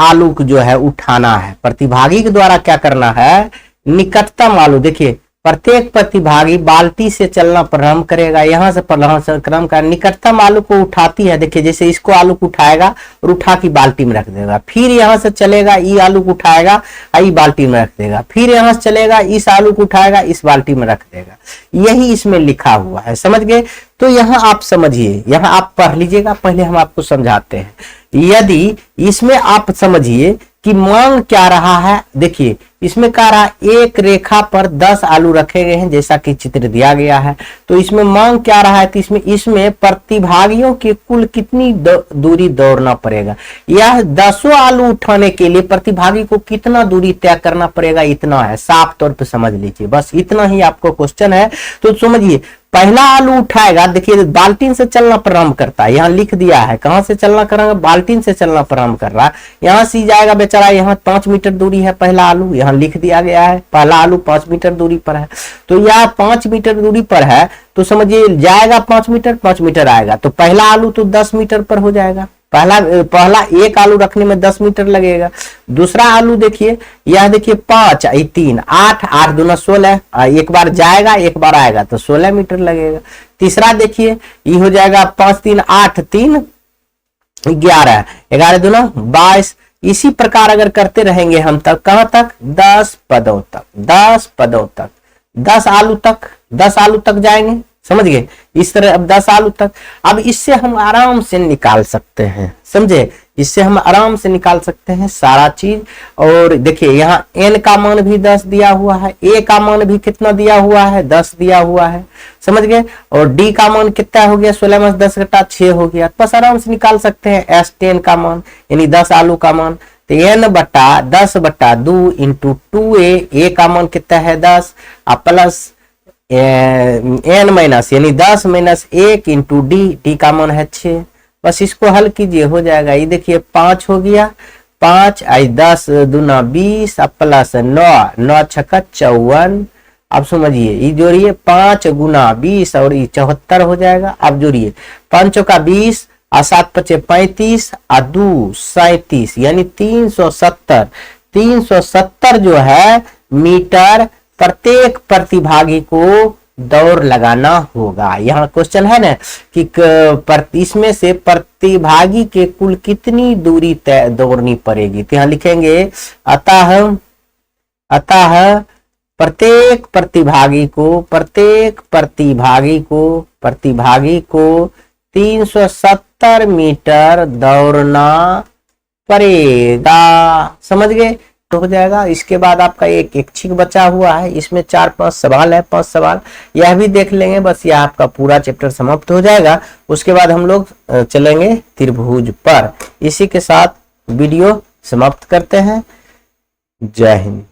आलू को जो है उठाना है, प्रतिभागी के द्वारा क्या करना है, निकटतम आलू। देखिए प्रत्येक प्रतिभागी बाल्टी से चलना प्रारंभ करेगा, यहां से प्रारंभ कर निकटतम आलू को उठाती है। देखिए जैसे इसको आलू को उठाएगा और उठा की बाल्टी में रख देगा, फिर यहां से चलेगा, ये आलू को उठाएगा, ये बाल्टी में रख देगा, फिर यहां से चलेगा, इस आलू को उठाएगा, इस बाल्टी में रख देगा। यही इसमें लिखा हुआ है। समझ गए? तो यहाँ आप समझिए, यहाँ आप पढ़ लीजिएगा, पहले हम आपको समझाते हैं। यदि इसमें आप समझिए कि मांग क्या रहा है। देखिए इसमें कह रहा है एक रेखा पर 10 आलू रखे गए हैं, जैसा कि चित्र दिया गया है। तो इसमें मांग क्या रहा है, तो इसमें प्रतिभागियों के कुल कितनी दूरी दौड़ना पड़ेगा। यह 10 आलू उठाने के लिए प्रतिभागी को कितना दूरी तय करना पड़ेगा, इतना है। साफ तौर पे समझ लीजिए, बस इतना ही आपको क्वेश्चन है। तो समझिए, पहला आलू उठाएगा, देखिए बाल्टीन से चलना प्रारंभ करता है, यहाँ लिख दिया है कहां से चलना करेंगे, बाल्टीन से चलना प्रारंभ कर रहा है। यहाँ से जाएगा बेचारा, यहाँ 5 मीटर दूरी है पहला आलू, यहाँ लिख दिया गया है पहला आलू 5 मीटर दूरी पर है। तो यह 5 मीटर दूरी पर है, तो समझिए जाएगा 5 मीटर आएगा, तो पहला आलू तो 10 मीटर पर हो जाएगा। पहला एक आलू रखने में 10 मीटर लगेगा। दूसरा आलू देखिए, यह देखिए 5 3 8 8 दूना 16, एक बार जाएगा एक बार आएगा तो 16 मीटर लगेगा। तीसरा देखिए, ये हो जाएगा 5 3 8 3 11 11 दूना 22। इसी प्रकार अगर करते रहेंगे हम तक, कहां तक, 10 पदों तक, 10 पदों तक, 10 आलू तक जाएंगे। समझ गए? इस तरह अब 10 आलू तक। अब इससे हम आराम से निकाल सकते हैं, समझे, इससे हम आराम से निकाल सकते हैं सारा चीज। और देखिए यहाँ n का मान भी 10 दिया हुआ है, a का मान भी कितना दिया हुआ है, 10 दिया हुआ है। समझ गए? और d का मान कितना हो गया, 16 में 10 घटा 6 हो गया। बस आराम से निकाल सकते हैं S10 का मान, यानी 10 आलू का मान। तो n/10/2 इंटू 2a का मान कितना है 10, प्लस n माइनस यानी 10 माइनस 1 इंटू डी का मान है 6। बस इसको हल कीजिए, हो जाएगा। ये देखिए 5 हो गया, 5 10 दूना 20 प्लस 9 छक्का 54। अब समझिए, ये जोड़िए 5 गुना 20 और ये 74 हो जाएगा। अब जोड़िए 5 का 20 और 7 5 35 और 2 37 यानी 370 जो है मीटर प्रत्येक प्रतिभागी को दौड़ लगाना होगा। यहाँ क्वेश्चन है ना कि इसमें से प्रतिभागी के कुल कितनी दूरी तय दौड़नी पड़ेगी। तो यहाँ लिखेंगे अतः प्रत्येक प्रतिभागी को 370 मीटर दौड़ना पड़ेगा। समझ गए? तो हो जाएगा। इसके बाद आपका एक ऐच्छिक बचा हुआ है, इसमें 4-5 सवाल है, 5 सवाल यह भी देख लेंगे। बस यह आपका पूरा चैप्टर समाप्त हो जाएगा। उसके बाद हम लोग चलेंगे त्रिभुज पर। इसी के साथ वीडियो समाप्त करते हैं। जय हिंद।